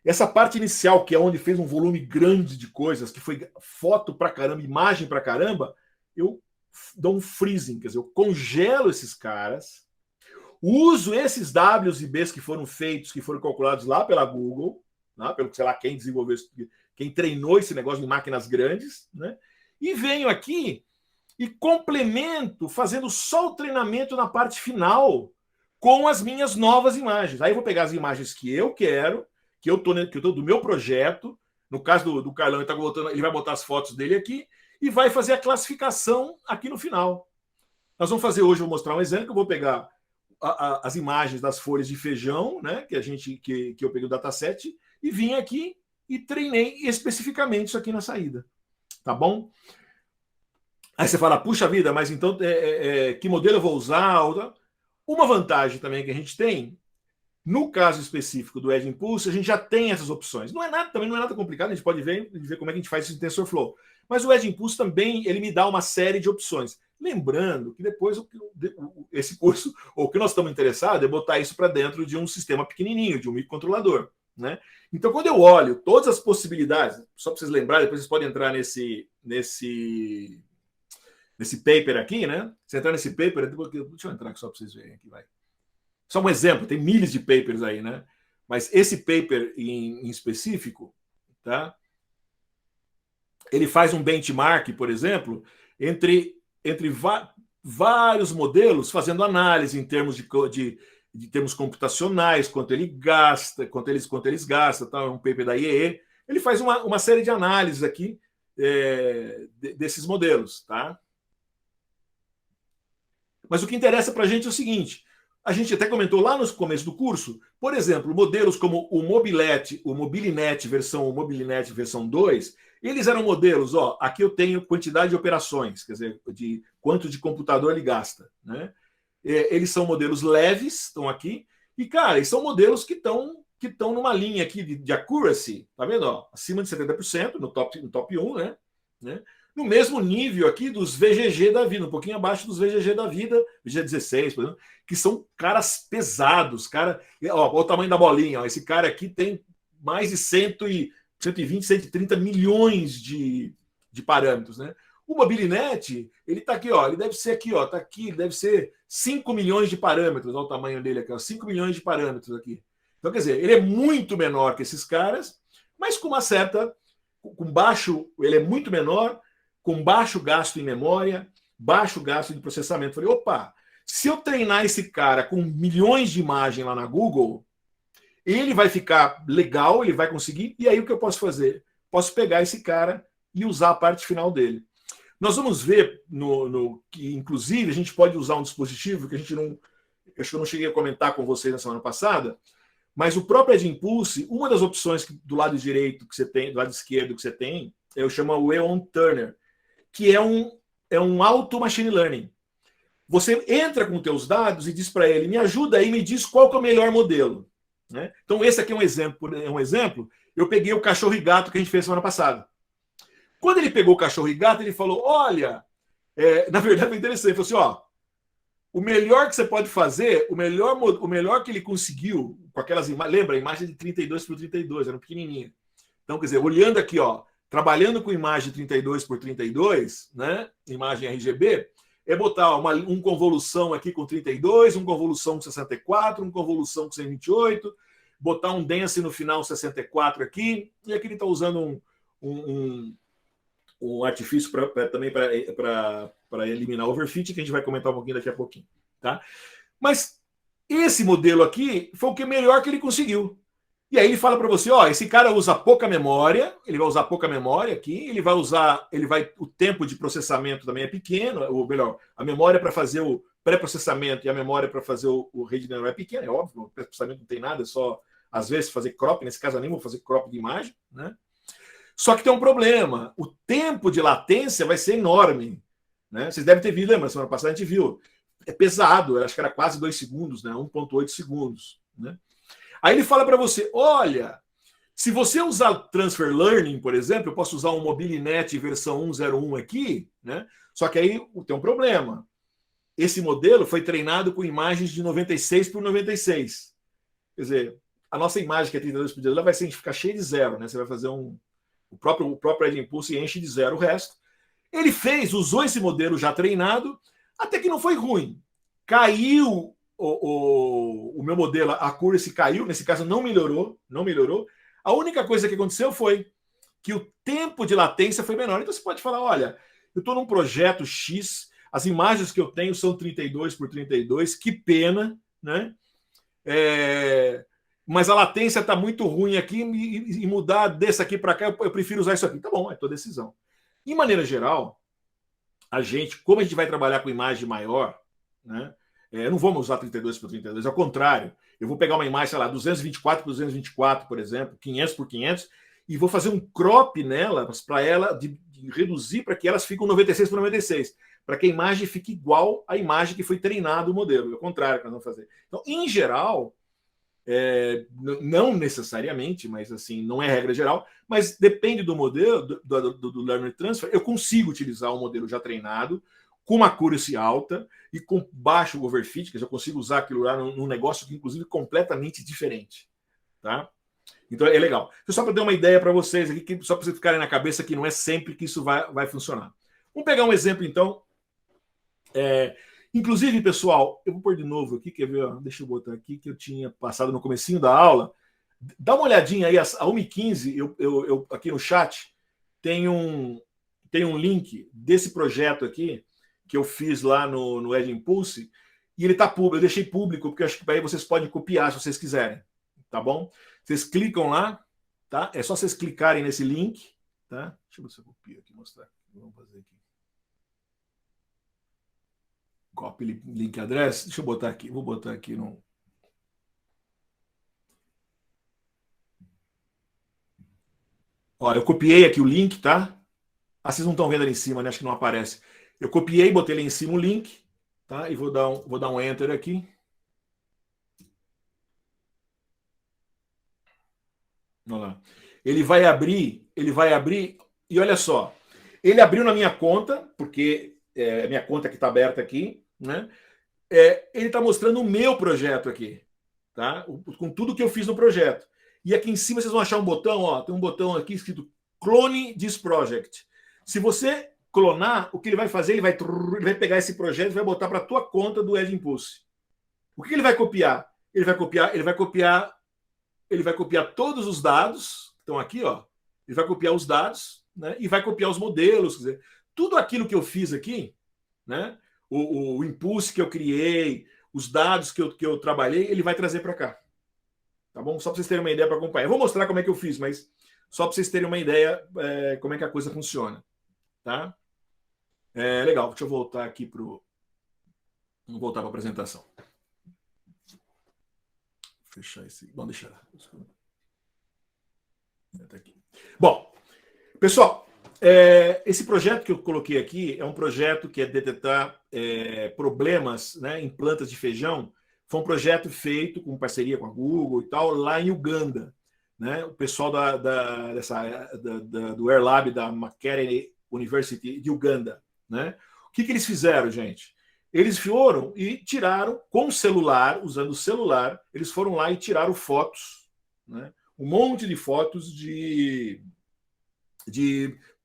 essa parte inicial, que é onde fez um volume grande de coisas, que foi foto pra caramba, imagem pra caramba, eu dou um freezing, quer dizer, eu congelo esses caras, uso esses Ws e Bs que foram feitos, que foram calculados lá pela Google, né, pelo, sei lá, quem desenvolveu, quem treinou esse negócio em máquinas grandes, né, e venho aqui e complemento fazendo só o treinamento na parte final com as minhas novas imagens. Aí eu vou pegar as imagens que eu quero, que eu tô do meu projeto. No caso do Carlão, ele vai botar as fotos dele aqui e vai fazer a classificação aqui no final. Nós vamos fazer hoje, vou mostrar um exemplo, que eu vou pegar as imagens das folhas de feijão, né, que eu peguei o dataset, e vim aqui e treinei especificamente isso aqui na saída. Tá bom? Aí você fala, puxa vida, mas então que modelo eu vou usar? Uma vantagem também que a gente tem, no caso específico do Edge Impulse, a gente já tem essas opções. Também não é nada complicado, a gente pode ver como é que a gente faz isso em TensorFlow. Mas o Edge Impulse também ele me dá uma série de opções. Lembrando que depois esse curso, ou o que nós estamos interessados, é botar isso para dentro de um sistema pequenininho, de um microcontrolador. Né? Então, quando eu olho todas as possibilidades, só para vocês lembrarem, depois vocês podem entrar nesse paper aqui, né? Se entrar nesse paper, deixa eu entrar aqui só para vocês verem aqui, vai. Só um exemplo, tem milhares de papers aí, né? Mas esse paper em específico, tá? Ele faz um benchmark, por exemplo, entre vários modelos, fazendo análise em termos de termos computacionais, quanto ele gasta, quanto eles gastam, tá? É um paper da IEE. Ele faz uma série de análises aqui desses modelos, tá? Mas o que interessa para a gente é o seguinte: a gente até comentou lá no começo do curso, por exemplo, modelos como o Mobilinet versão 2, eles eram modelos, aqui eu tenho quantidade de operações, quer dizer, de quanto de computador ele gasta, né? Eles são modelos leves, estão aqui, e, cara, eles são modelos que estão numa linha aqui de accuracy, tá vendo? Acima de 70%, no top 1, né? No mesmo nível aqui dos VGG da vida, um pouquinho abaixo dos VGG da vida, VG16, por exemplo, que são caras pesados, olha o tamanho da bolinha, esse cara aqui tem mais de 120, 130 milhões de parâmetros, né? O Mobilinet, ele está aqui, ele deve ser aqui, tá aqui, ele deve ser 5 milhões de parâmetros, olha o tamanho dele aqui, 5 milhões de parâmetros aqui. Então, quer dizer, ele é muito menor que esses caras, mas com uma certa, ele é muito menor, com baixo gasto em memória, baixo gasto de processamento. Falei, opa, se eu treinar esse cara com milhões de imagens lá na Google, ele vai ficar legal, ele vai conseguir, e aí o que eu posso fazer? Posso pegar esse cara e usar a parte final dele. Nós vamos ver que, inclusive, a gente pode usar um dispositivo que acho que eu não cheguei a comentar com vocês na semana passada, mas o próprio Edge Impulse, uma das opções do lado direito que você tem, do lado esquerdo que você tem, eu chamo o Eon Turner, que é um auto machine learning. Você entra com os teus dados e diz para ele, me ajuda aí, me diz qual que é o melhor modelo. Né? Então, esse aqui é um exemplo. Eu peguei o cachorro e gato que a gente fez semana passada. Quando ele pegou o cachorro e gato, ele falou, olha, na verdade foi interessante, ele falou assim, o melhor que você pode fazer, o melhor que ele conseguiu, com aquelas imagens, lembra, a imagem de 32 por 32, era pequenininha. Então, quer dizer, olhando aqui, trabalhando com imagem 32 por 32, né, imagem RGB, é botar uma convolução aqui com 32, uma convolução com 64, uma convolução com 128, botar um dense no final 64 aqui, e aqui ele está usando um artifício também para eliminar overfit, que a gente vai comentar um pouquinho daqui a pouquinho. Tá? Mas esse modelo aqui foi o que melhor que ele conseguiu. E aí ele fala para você, esse cara usa pouca memória, ele vai usar pouca memória aqui, o tempo de processamento também é pequeno, ou melhor, a memória para fazer o pré-processamento e a memória para fazer o rede neural é pequena, é óbvio, o pré-processamento não tem nada, é só, às vezes, fazer crop, nesse caso eu nem vou fazer crop de imagem, né? Só que tem um problema, o tempo de latência vai ser enorme, né? Vocês devem ter visto, lembra? Semana passada a gente viu, é pesado, eu acho que era quase 2 segundos, né? 1,8 segundos. né? Aí ele fala para você, olha, se você usar Transfer Learning, por exemplo, eu posso usar um MobileNet versão 1.01 aqui, né? Só que aí tem um problema. Esse modelo foi treinado com imagens de 96 por 96. Quer dizer, a nossa imagem que é 32 por 32 vai ficar cheia de zero, né? Você vai fazer o próprio Edge Impulse enche de zero o resto. Ele usou esse modelo já treinado, até que não foi ruim. Caiu o meu modelo, a accuracy caiu, nesse caso não melhorou. A única coisa que aconteceu foi que o tempo de latência foi menor. Então você pode falar, olha, eu estou num projeto X, as imagens que eu tenho são 32 por 32, que pena, né? Mas a latência está muito ruim aqui e mudar desse aqui para cá, eu prefiro usar isso aqui. Tá bom, é tua decisão. De maneira geral, como a gente vai trabalhar com imagem maior, né? Não vamos usar 32 por 32, ao contrário. Eu vou pegar uma imagem, sei lá, 224 por 224, por exemplo, 500 por 500, e vou fazer um crop nelas para ela, de reduzir para que elas fiquem 96 por 96, para que a imagem fique igual à imagem que foi treinado o modelo. É o contrário que nós vamos fazer. Então, em geral, não necessariamente, mas assim, não é regra geral, mas depende do modelo, do Learner Transfer, eu consigo utilizar um modelo já treinado, com uma accuracy alta e com baixo overfit, que eu já consigo usar aquilo lá num negócio que, inclusive, é completamente diferente. Tá? Então, é legal. Só para dar uma ideia para vocês aqui, só para vocês ficarem na cabeça que não é sempre que isso vai funcionar. Vamos pegar um exemplo, então. Inclusive, pessoal, eu vou pôr de novo aqui, quer ver? Deixa eu botar aqui, que eu tinha passado no comecinho da aula. Dá uma olhadinha aí, a 1h15, eu aqui no chat, tem um link desse projeto aqui, que eu fiz lá no Edge Impulse, e ele está público, eu deixei público, porque eu acho que aí vocês podem copiar se vocês quiserem, tá bom? Vocês clicam lá, tá? É só vocês clicarem nesse link, tá? Deixa eu ver se eu copio aqui, mostrar. Vamos fazer aqui. Copy link address. Deixa eu botar aqui, vou botar aqui no... Ó, eu copiei aqui o link, tá? Vocês não estão vendo ali em cima, né? Acho que não aparece. Eu copiei, botei lá em cima o link, tá? E vou dar um enter aqui. Olha lá. Ele vai abrir, e olha só. Ele abriu na minha conta, porque a minha conta que está aberta aqui, né? Ele está mostrando o meu projeto aqui, tá? Com tudo que eu fiz no projeto. E aqui em cima vocês vão achar um botão, ó, tem um botão aqui escrito Clone this project. Se você clonar, o que ele vai fazer? Ele vai pegar esse projeto e vai botar para a tua conta do Edge Impulse. O que ele vai copiar? Ele vai copiar todos os dados que estão aqui, ó. Ele vai copiar os dados, né? E vai copiar os modelos, quer dizer, tudo aquilo que eu fiz aqui, né? O impulse que eu criei, os dados que eu trabalhei, ele vai trazer para cá. Tá bom? Só para vocês terem uma ideia para acompanhar. Eu vou mostrar como é que eu fiz, mas só para vocês terem uma ideia como é que a coisa funciona. Tá? Legal. Deixa eu voltar aqui para Vamos voltar para a apresentação. Vou fechar esse. Vamos deixar. Tá aqui. Bom, pessoal, esse projeto que eu coloquei aqui é um projeto que é detectar problemas, né, em plantas de feijão. Foi um projeto feito com parceria com a Google e tal, lá em Uganda. Né? O pessoal do Air Lab da Makerere University de Uganda. Né? O que eles fizeram, gente? Eles foram e tiraram com o celular, usando o celular, eles foram lá e tiraram fotos, né? Um monte de fotos de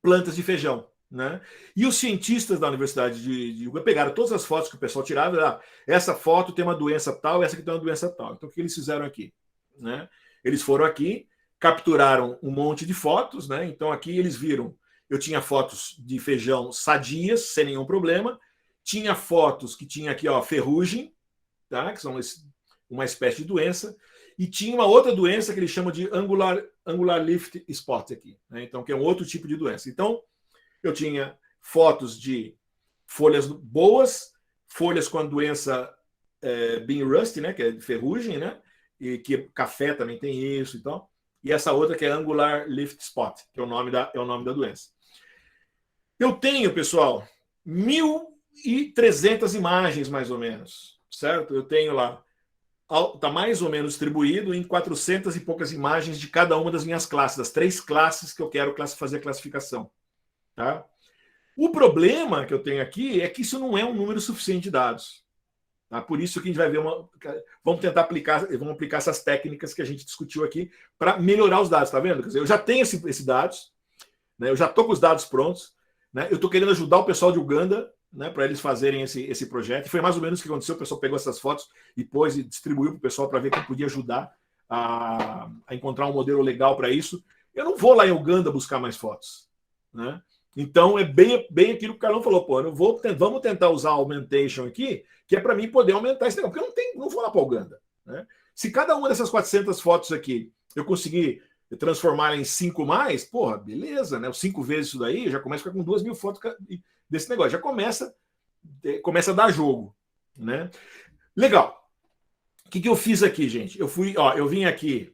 plantas de feijão. Né? E os cientistas da Universidade de Uganda pegaram todas as fotos que o pessoal tirava, essa foto tem uma doença tal, essa aqui tem uma doença tal. Então, o que eles fizeram aqui? Né? Eles foram aqui, capturaram um monte de fotos, né? Então, aqui eles viram, eu tinha fotos de feijão sadias, sem nenhum problema, tinha fotos que tinha aqui, ó, ferrugem, tá? Que são uma espécie de doença, e tinha uma outra doença que eles chamam de angular leaf spot aqui, né? Então, que é um outro tipo de doença. Então, eu tinha fotos de folhas boas, folhas com a doença bean rust, né, que é ferrugem, né, e que café também tem isso e tal. E essa outra que é angular leaf spot, que é o nome da doença. Eu tenho, pessoal, 1.300 imagens, mais ou menos, certo? Eu tenho lá está mais ou menos distribuído em 400 e poucas imagens de cada uma das minhas classes, das 3 classes que eu quero fazer a classificação. Tá? O problema que eu tenho aqui é que isso não é um número suficiente de dados. Tá? Por isso que a gente vai ver vamos tentar aplicar essas técnicas que a gente discutiu aqui para melhorar os dados, tá vendo? Quer dizer, eu já tenho esses dados, né? Eu já estou com os dados prontos, né? Eu estou querendo ajudar o pessoal de Uganda, né, para eles fazerem esse projeto. E foi mais ou menos o que aconteceu. O pessoal pegou essas fotos e pôs e distribuiu para o pessoal para ver quem podia ajudar a encontrar um modelo legal para isso. Eu não vou lá em Uganda buscar mais fotos, né? Então, é bem aquilo que o Carlão falou. Pô, vamos tentar usar a augmentation aqui, que é para mim poder aumentar esse negócio. Porque eu não vou lá para Uganda, né? Se cada uma dessas 400 fotos aqui eu conseguir transformar em 5 mais, porra, beleza, né? 5 vezes isso daí, já começa a ficar com 2.000 fotos desse negócio. Já começa a dar jogo, né? Legal. O que eu fiz aqui, gente? Eu vim aqui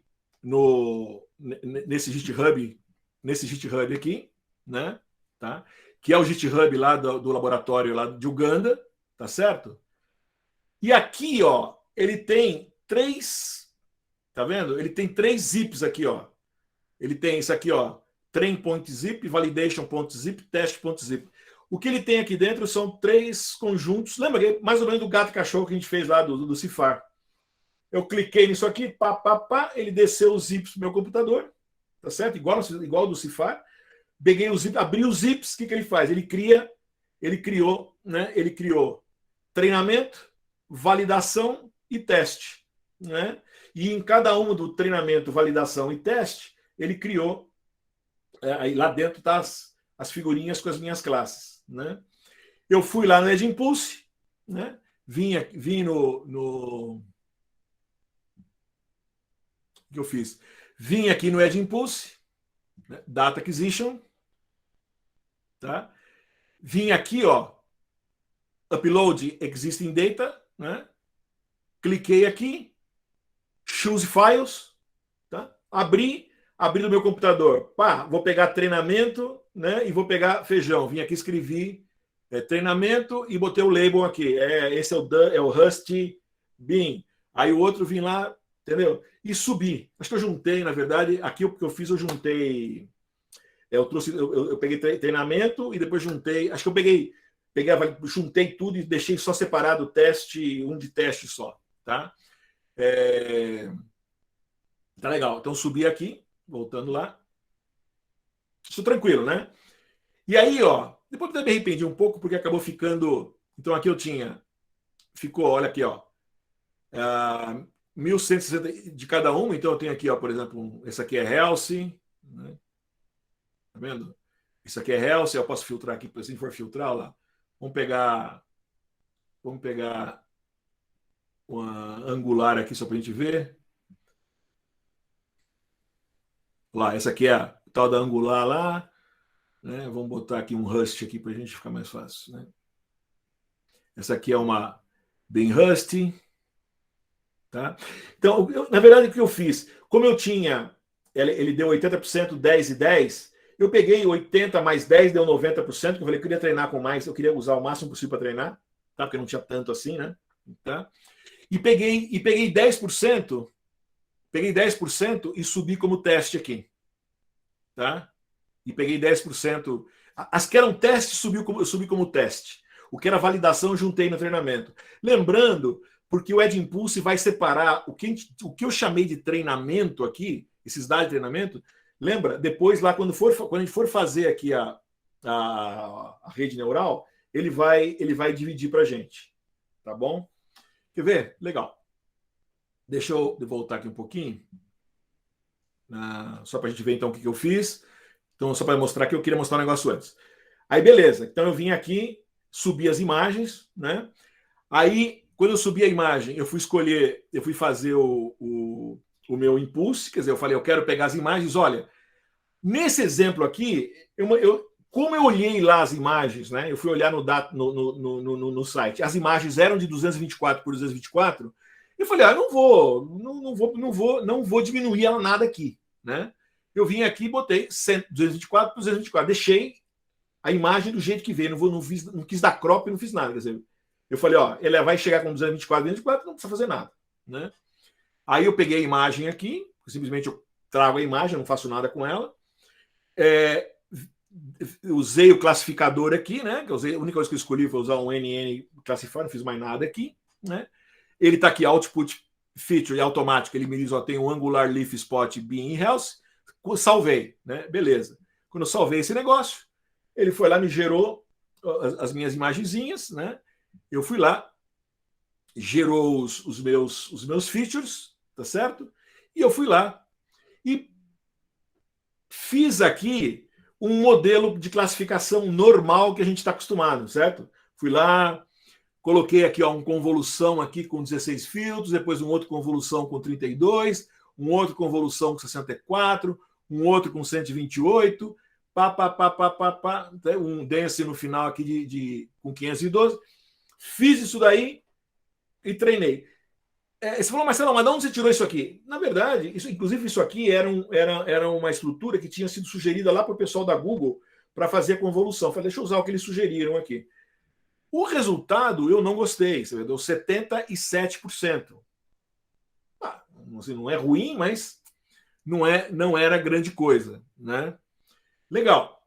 nesse GitHub aqui, né? Tá? Que é o GitHub lá do laboratório lá de Uganda, tá certo? E aqui, ó, ele tem 3, tá vendo? Ele tem 3 zips aqui, ó. Ele tem isso aqui, ó, train.zip, validation.zip, test.zip. O que ele tem aqui dentro são 3 conjuntos. Lembra que mais ou menos do gato e cachorro que a gente fez lá do Cifar. Eu cliquei nisso aqui, ele desceu os zips pro meu computador, tá certo? Igual do Cifar. Peguei os zips, abri os zips, o que ele faz? Ele criou treinamento, validação e teste, né? E em cada um do treinamento, validação e teste, ele criou, aí lá dentro tá as figurinhas com as minhas classes, né? Eu fui lá no Edge Impulse, né? Vim no o que eu fiz? Vim aqui no Edge Impulse, né? Data Acquisition, tá? Vim aqui, ó, Upload Existing Data, né? Cliquei aqui, Choose Files, tá? Abri do meu computador. Vou pegar treinamento, né? E vou pegar feijão. Vim aqui, escrevi treinamento e botei o label aqui. Esse é o Rusty Bean. Aí o outro vim lá, entendeu? E subi. Acho que eu juntei, na verdade, aqui o que eu fiz, eu juntei. Eu peguei treinamento e depois juntei. Acho que eu juntei tudo e deixei só separado o teste, um de teste só, tá? Tá legal. Então subi aqui, voltando lá. Isso tranquilo, né? E aí, ó, depois eu me arrependi um pouco porque acabou ficando. Então aqui ficou, olha aqui, ó, 1.160 de cada um. Então eu tenho aqui, ó, por exemplo, esse aqui é Healthy, né? Tá vendo? Isso aqui é Healthy, eu posso filtrar aqui, se for filtrar, lá. Vamos pegar uma angular aqui só para a gente ver. Lá, essa aqui é a tal da angular lá, né? Vamos botar aqui um Rust aqui para a gente ficar mais fácil, né? Essa aqui é uma bem Rust, tá? Então, na verdade, o que eu fiz? Como eu tinha, ele deu 80%, 10 e 10, eu peguei 80 mais 10, deu 90%, que eu falei que eu queria treinar com mais, eu queria usar o máximo possível para treinar, tá? Porque não tinha tanto assim, né? Tá? E peguei 10%, e subi como teste aqui, tá? E peguei 10%. As que eram testes, eu subi como teste. O que era validação, eu juntei no treinamento. Lembrando, porque o Edge Impulse vai separar o que eu chamei de treinamento aqui, esses dados de treinamento. Lembra? Depois, lá, quando a gente for fazer aqui a rede neural, ele vai dividir para a gente. Tá bom? Quer ver? Legal. Deixa eu voltar aqui um pouquinho. Só para a gente ver, então, o que eu fiz. Então, só para mostrar que eu queria mostrar um negócio antes. Aí, beleza. Então, eu vim aqui, subi as imagens, né? Aí, quando eu subi a imagem, eu fui fazer o meu impulse, quer dizer, eu falei, eu quero pegar as imagens. Olha, nesse exemplo aqui, como eu olhei lá as imagens, né? Eu fui olhar no site, as imagens eram de 224 por 224. Eu falei, não vou diminuir ela nada aqui, né? Eu vim aqui e botei 224 por 224, deixei a imagem do jeito que veio, não quis dar crop, não fiz nada, quer dizer, eu falei, ele vai chegar com 224, 224, não precisa fazer nada, né? Aí eu peguei a imagem aqui, simplesmente eu trago a imagem, não faço nada com ela. Usei o classificador aqui, né? Que eu usei, a única coisa que eu escolhi foi usar um NN Classifier, não fiz mais nada aqui, né? Ele está aqui, Output Feature automático, ele me diz, ó, tem um Angular Leaf Spot Bean Health, salvei, né? Beleza. Quando eu salvei esse negócio, ele foi lá, me gerou as minhas imagenzinhas, né? Eu fui lá, gerou os meus features, tá certo? E eu fui lá e fiz aqui um modelo de classificação normal que a gente está acostumado, certo? Fui lá, coloquei aqui ó, uma convolução aqui com 16 filtros, depois um outro convolução com 32, um outro convolução com 64, um outro com 128, um dense no final aqui com 512. Fiz isso daí e treinei. Você falou, Marcelo, mas de onde você tirou isso aqui? Na verdade, inclusive isso aqui era uma estrutura que tinha sido sugerida lá para o pessoal da Google para fazer a convolução. Falei, deixa eu usar o que eles sugeriram aqui. O resultado eu não gostei, você deu 77%. Assim, não é ruim, mas não era grande coisa, né? Legal.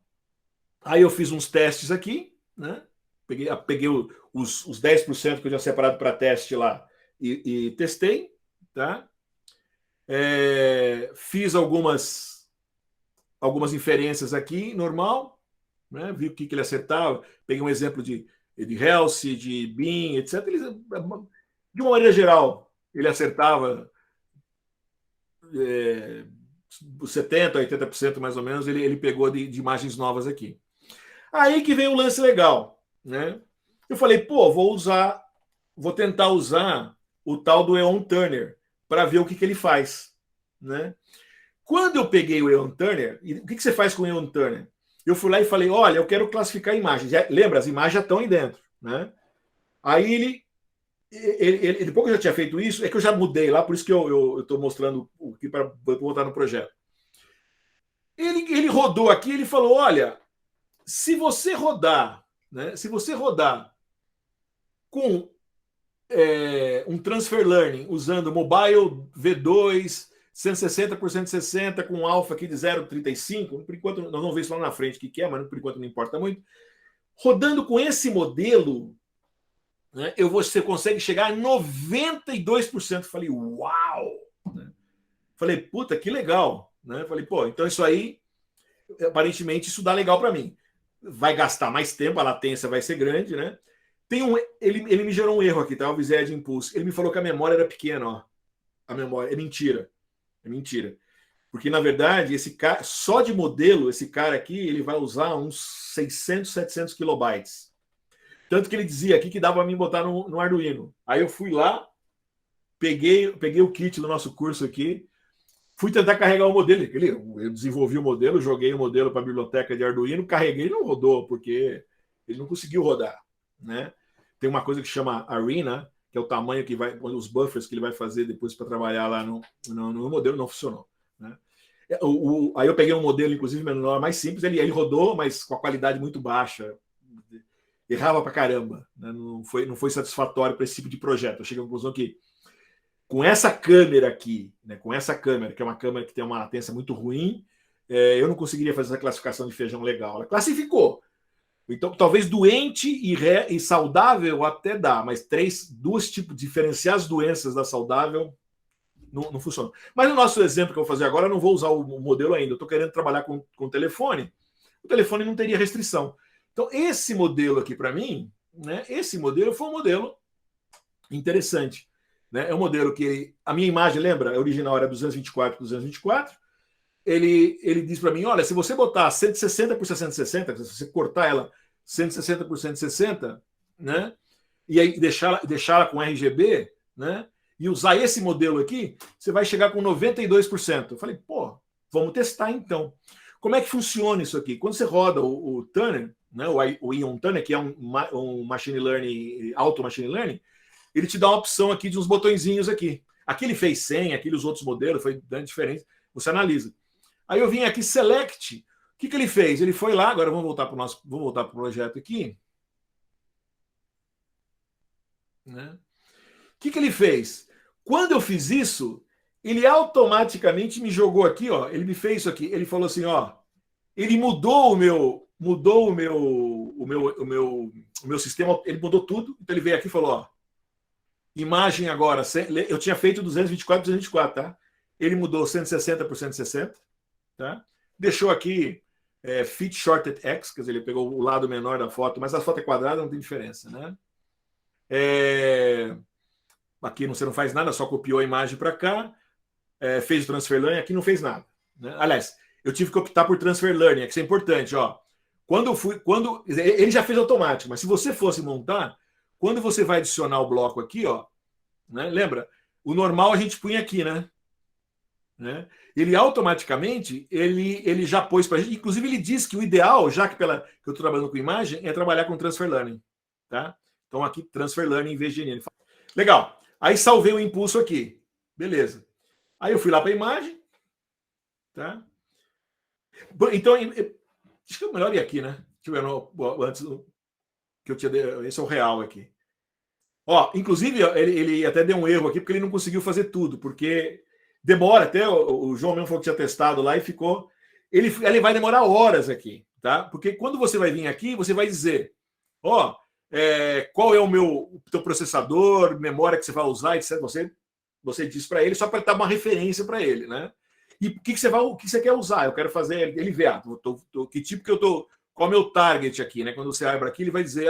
Aí eu fiz uns testes aqui, né? Peguei os 10% que eu tinha separado para teste lá e testei, tá? Fiz algumas inferências aqui, normal, né? Vi o que ele acertava. Peguei um exemplo de Health, de Bean, etc. De uma maneira geral, ele acertava 70%, 80% mais ou menos, ele pegou de imagens novas aqui. Aí que vem o lance legal, né? Eu falei, pô, vou tentar usar o tal do Eon Turner para ver o que ele faz, né? Quando eu peguei o Eon Turner, o que você faz com o Eon Turner? Eu fui lá e falei, olha, eu quero classificar imagens. Lembra, as imagens já estão aí dentro, né? Aí depois que eu já tinha feito isso, é que eu já mudei lá, por isso que eu estou mostrando aqui para botar no projeto. Ele rodou aqui, ele falou, olha, se você rodar, né? Se você rodar com um transfer learning usando mobile V2 160 por 160 com um alfa aqui de 0,35, por enquanto nós vamos ver isso lá na frente o que é, mas por enquanto não importa muito. Rodando com esse modelo, né, você consegue chegar a 92%. Falei, uau! Né? Falei, puta, que legal! Né? Falei, pô, então isso aí, aparentemente, isso dá legal para mim. Vai gastar mais tempo, a latência vai ser grande, né? Ele me gerou um erro aqui, tá? O Vised Impulse. Ele me falou que a memória era pequena, ó. A memória. É mentira. É mentira. Porque, na verdade, esse cara, só de modelo, esse cara aqui, ele vai usar uns 600, 700 kilobytes. Tanto que ele dizia aqui que dava para mim botar no Arduino. Aí eu fui lá, peguei o kit do nosso curso aqui, fui tentar carregar o modelo. Eu desenvolvi o modelo, joguei o modelo para a biblioteca de Arduino, carreguei e não rodou, porque ele não conseguiu rodar, né? Tem uma coisa que chama Arena, que é o tamanho que vai, os buffers que ele vai fazer depois para trabalhar lá no modelo, não funcionou, né? Aí eu peguei um modelo, inclusive, menor, mais simples, ele rodou, mas com a qualidade muito baixa. Errava pra caramba, né? Não foi satisfatório para esse tipo de projeto. Eu cheguei à conclusão que com essa câmera aqui, né, com essa câmera, que é uma câmera que tem uma latência muito ruim, eu não conseguiria fazer essa classificação de feijão legal. Ela classificou. Então, talvez doente e saudável até dá, mas duas tipos, diferenciar as doenças da saudável não funciona. Mas no nosso exemplo que eu vou fazer agora, eu não vou usar o modelo ainda. Eu estou querendo trabalhar com o telefone. O telefone não teria restrição. Então, esse modelo aqui, para mim, né, esse modelo foi um modelo interessante. Né? É um modelo que a minha imagem, lembra? A original era 224 por 224. Ele diz para mim, olha, se você botar 160 por 160, se você cortar ela 160 por 160, né, e aí deixá-la com RGB, né, e usar esse modelo aqui, você vai chegar com 92%. Eu falei, pô, vamos testar então. Como é que funciona isso aqui? Quando você roda o Turner, né, o Eon Turner, que é um machine learning, auto machine learning, ele te dá uma opção aqui de uns botõezinhos aqui. Aqui ele fez 100, aqueles outros modelos, foi dando diferença. Você analisa. Aí eu vim aqui, select. O que ele fez? Ele foi lá, agora vamos voltar para o projeto aqui. Né? O que ele fez? Quando eu fiz isso, ele automaticamente me jogou aqui, ó. Ele me fez isso aqui. Ele falou assim, ó. Ele mudou o meu sistema. Ele mudou tudo. Então ele veio aqui e falou, ó. Imagem agora. Eu tinha feito 224 por 224, tá? Ele mudou 160 por 160, tá? Deixou aqui Fit Shorted X, quer dizer, ele pegou o lado menor da foto, mas a foto é quadrada, não tem diferença, né? Aqui você não faz nada, só copiou a imagem para cá, fez o transfer learning, aqui não fez nada, né? Aliás, eu tive que optar por transfer learning, que isso é importante, ó. Ele já fez automático, mas se você fosse montar, quando você vai adicionar o bloco aqui, ó, né? Lembra? O normal a gente punha aqui, né? Ele automaticamente ele já pôs para a gente. Inclusive, ele diz que o ideal, já que eu estou trabalhando com imagem, é trabalhar com transfer learning. Tá? Então, aqui, transfer learning em vez de GNN. Legal. Aí salvei o impulso aqui. Beleza. Aí eu fui lá para a imagem. Tá? Então, acho que é melhor ir aqui, né? Deixa eu ver antes que eu tinha. Esse é o real aqui. Ó, inclusive, ele até deu um erro aqui, porque ele não conseguiu fazer tudo, porque demora, até o João mesmo falou que tinha testado lá e ficou. Ele vai demorar horas aqui, tá? Porque quando você vai vir aqui, você vai dizer, ó, qual é o teu processador, memória que você vai usar, etc. Você diz para ele, só para dar uma referência para ele, né? E o que você quer usar? Eu quero fazer. Ele vê, que tipo que eu tô. Qual é o meu target aqui, né? Quando você abre aqui, ele vai dizer,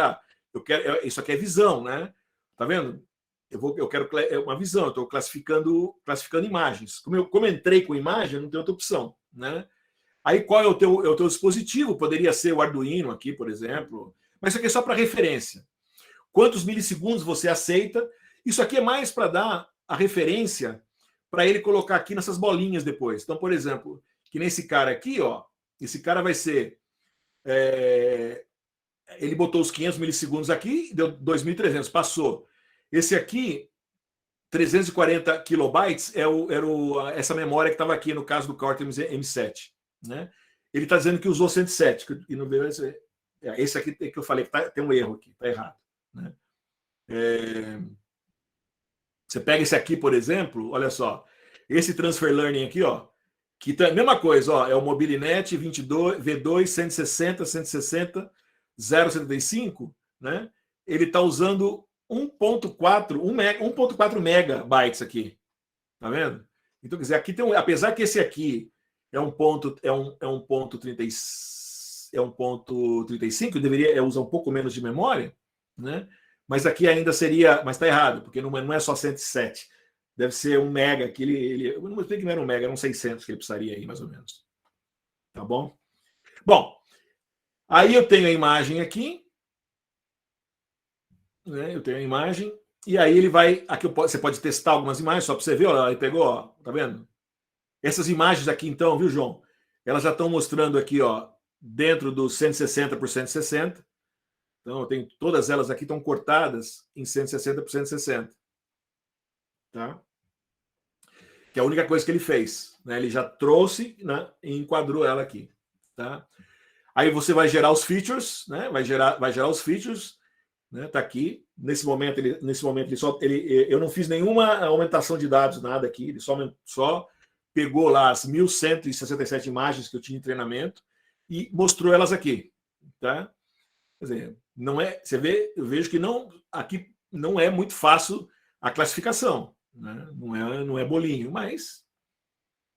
eu quero. Isso aqui é visão, né? Tá vendo? Eu quero uma visão, eu estou classificando imagens. Como eu entrei com imagem, não tem outra opção, né? Aí qual é o teu dispositivo? Poderia ser o Arduino aqui, por exemplo. Mas isso aqui é só para referência. Quantos milissegundos você aceita? Isso aqui é mais para dar a referência para ele colocar aqui nessas bolinhas depois. Então, por exemplo, que nesse cara aqui, ó, esse cara vai ser... ele botou os 500 milissegundos aqui, deu 2.300, passou. Esse aqui, 340 kilobytes, essa memória que estava aqui no caso do Cortex M7. Né? Ele está dizendo que usou 107. E não veio esse aqui que eu falei que tem um erro aqui, está errado. Né? Você pega esse aqui, por exemplo, olha só, esse transfer learning aqui, ó, que tá a mesma coisa, ó, é o Mobilinet 22, V2, 160, 160, 0,75, né? Ele está usando 1.4 megabytes aqui. Tá vendo? Então, quer dizer, aqui tem apesar que esse aqui é um ponto 35, deveria usar um pouco menos de memória, né? Mas aqui ainda seria, mas está errado, porque não é só 107. Deve ser 1 mega que eu não sei que não era 1 mega, eram 600 que ele precisaria aí, mais ou menos. Tá bom? Bom, aí eu tenho a imagem aqui, né? Eu tenho a imagem, e aí ele vai. Aqui você pode testar algumas imagens, só para você ver, ó, ele pegou, ó, tá vendo? Essas imagens aqui, então, viu, João? Elas já estão mostrando aqui, ó, dentro do 160 por 160. Então, eu tenho, todas elas aqui estão cortadas em 160 por 160. Tá? Que é a única coisa que ele fez. Né? Ele já trouxe, né, e enquadrou ela aqui. Tá? Aí você vai gerar os features, né? Vai gerar os features, né? Tá aqui. Nesse momento eu não fiz nenhuma aumentação de dados, nada aqui. Ele só pegou lá as 1.167 imagens que eu tinha em treinamento e mostrou elas aqui. Tá? Quer dizer, não é. Eu vejo que aqui não é muito fácil a classificação. Né? Não é bolinho, mas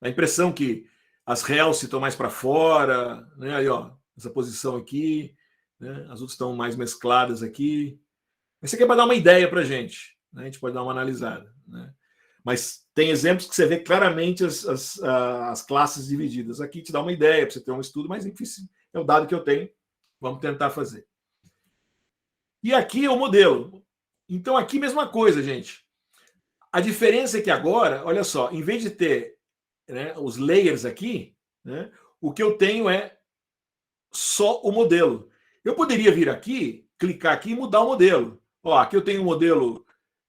a impressão que as realce estão mais para fora, né? Aí, ó, essa posição aqui, né? As outras estão mais mescladas aqui. Isso aqui é para dar uma ideia para a gente, né? A gente pode dar uma analisada, né? Mas tem exemplos que você vê claramente as classes divididas. Aqui te dá uma ideia para você ter um estudo, mas enfim, é o dado que eu tenho. Vamos tentar fazer. E aqui é o modelo. Então, aqui mesma coisa, gente. A diferença é que agora, olha só, em vez de ter, né, os layers aqui, né, o que eu tenho é só o modelo. Eu poderia vir aqui, clicar aqui e mudar o modelo. Ó, aqui eu tenho o modelo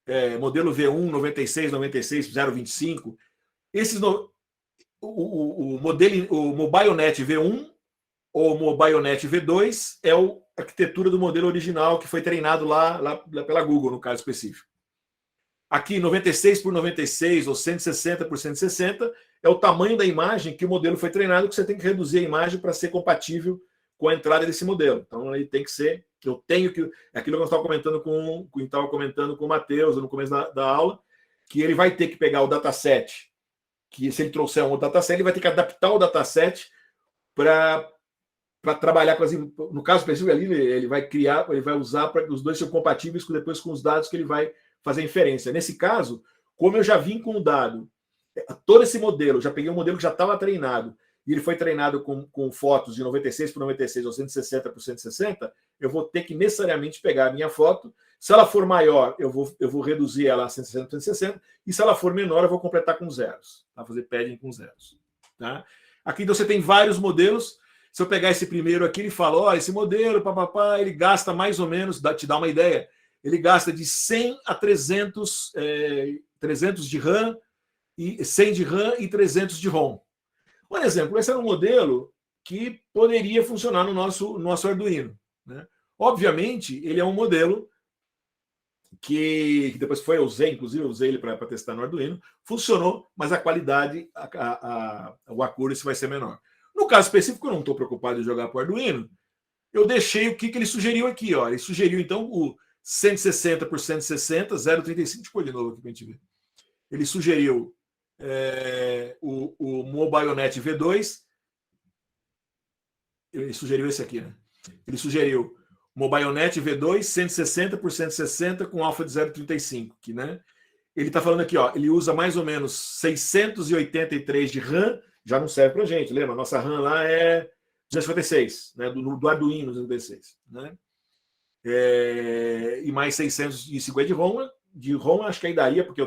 V1, 96, 96, 025. O MobileNet V1 ou MobileNet V2 é a arquitetura do modelo original que foi treinado lá pela Google, no caso específico. Aqui, 96 por 96 ou 160 por 160 é o tamanho da imagem que o modelo foi treinado, que você tem que reduzir a imagem para ser compatível com a entrada desse modelo. Então, ele tem que ser... Eu tenho que... É aquilo que eu estava comentando com o Matheus no começo da aula, que ele vai ter que pegar o dataset, que se ele trouxer um outro dataset, ele vai ter que adaptar o dataset para trabalhar com as... No caso específico ali, ele vai usar para que os dois sejam compatíveis depois com os dados que ele vai fazer inferência. Nesse caso, como eu já vim com o dado, todo esse modelo, já peguei um modelo que já estava treinado, e ele foi treinado com fotos de 96 por 96 ou 160 por 160, eu vou ter que necessariamente pegar a minha foto. Se ela for maior, eu vou reduzir ela a 160 por 160, e se ela for menor, eu vou completar com zeros. Tá? Fazer padding com zeros. Tá? Aqui você tem vários modelos. Se eu pegar esse primeiro aqui, ele fala, ó, esse modelo, papapá, ele gasta mais ou menos, te dá uma ideia, ele gasta de 100 a 300 de RAM, e 100 de RAM e 300 de ROM. Por exemplo, esse era um modelo que poderia funcionar no nosso Arduino. Né? Obviamente, ele é um modelo que depois eu usei ele para testar no Arduino, funcionou, mas a qualidade, o accuracy vai ser menor. No caso específico, eu não estou preocupado em jogar para o Arduino, eu deixei o que ele sugeriu aqui. Ó. Ele sugeriu, então, o 160 por 160, 0,35, deixa eu pôr de novo aqui para a gente ver. Ele sugeriu o MobileNet V2, ele sugeriu esse aqui, né? Ele sugeriu MobileNet V2 160 por 160 com alfa de 0,35, que, né? Ele está falando aqui, ó, ele usa mais ou menos 683 de RAM, já não serve para a gente, lembra? Nossa RAM lá é 256, né? Do Arduino 256, né? E mais 650 de ROM, acho que aí daria, porque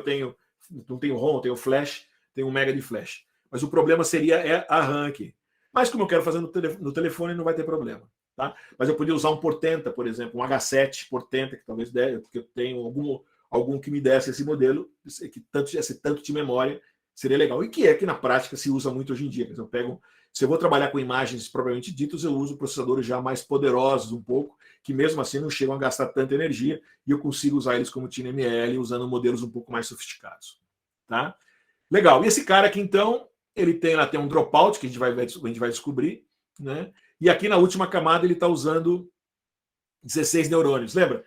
não tenho ROM, tenho flash, tenho 1 mega de flash. Mas o problema seria a RAM aqui. Mas como eu quero fazer no telefone, não vai ter problema. Tá? Mas eu podia usar um Portenta, por exemplo, um H7 Portenta, que talvez dê, porque eu tenho algum que me desse esse modelo, esse tanto de memória, seria legal. E que na prática se usa muito hoje em dia. Se eu vou trabalhar com imagens propriamente ditas, eu uso processadores já mais poderosos um pouco, que mesmo assim não chegam a gastar tanta energia, e eu consigo usar eles como TinyML, usando modelos um pouco mais sofisticados. Tá? Legal. E esse cara aqui, então, ele tem um dropout, que a gente vai descobrir, né? E aqui na última camada ele está usando 16 neurônios. Lembra?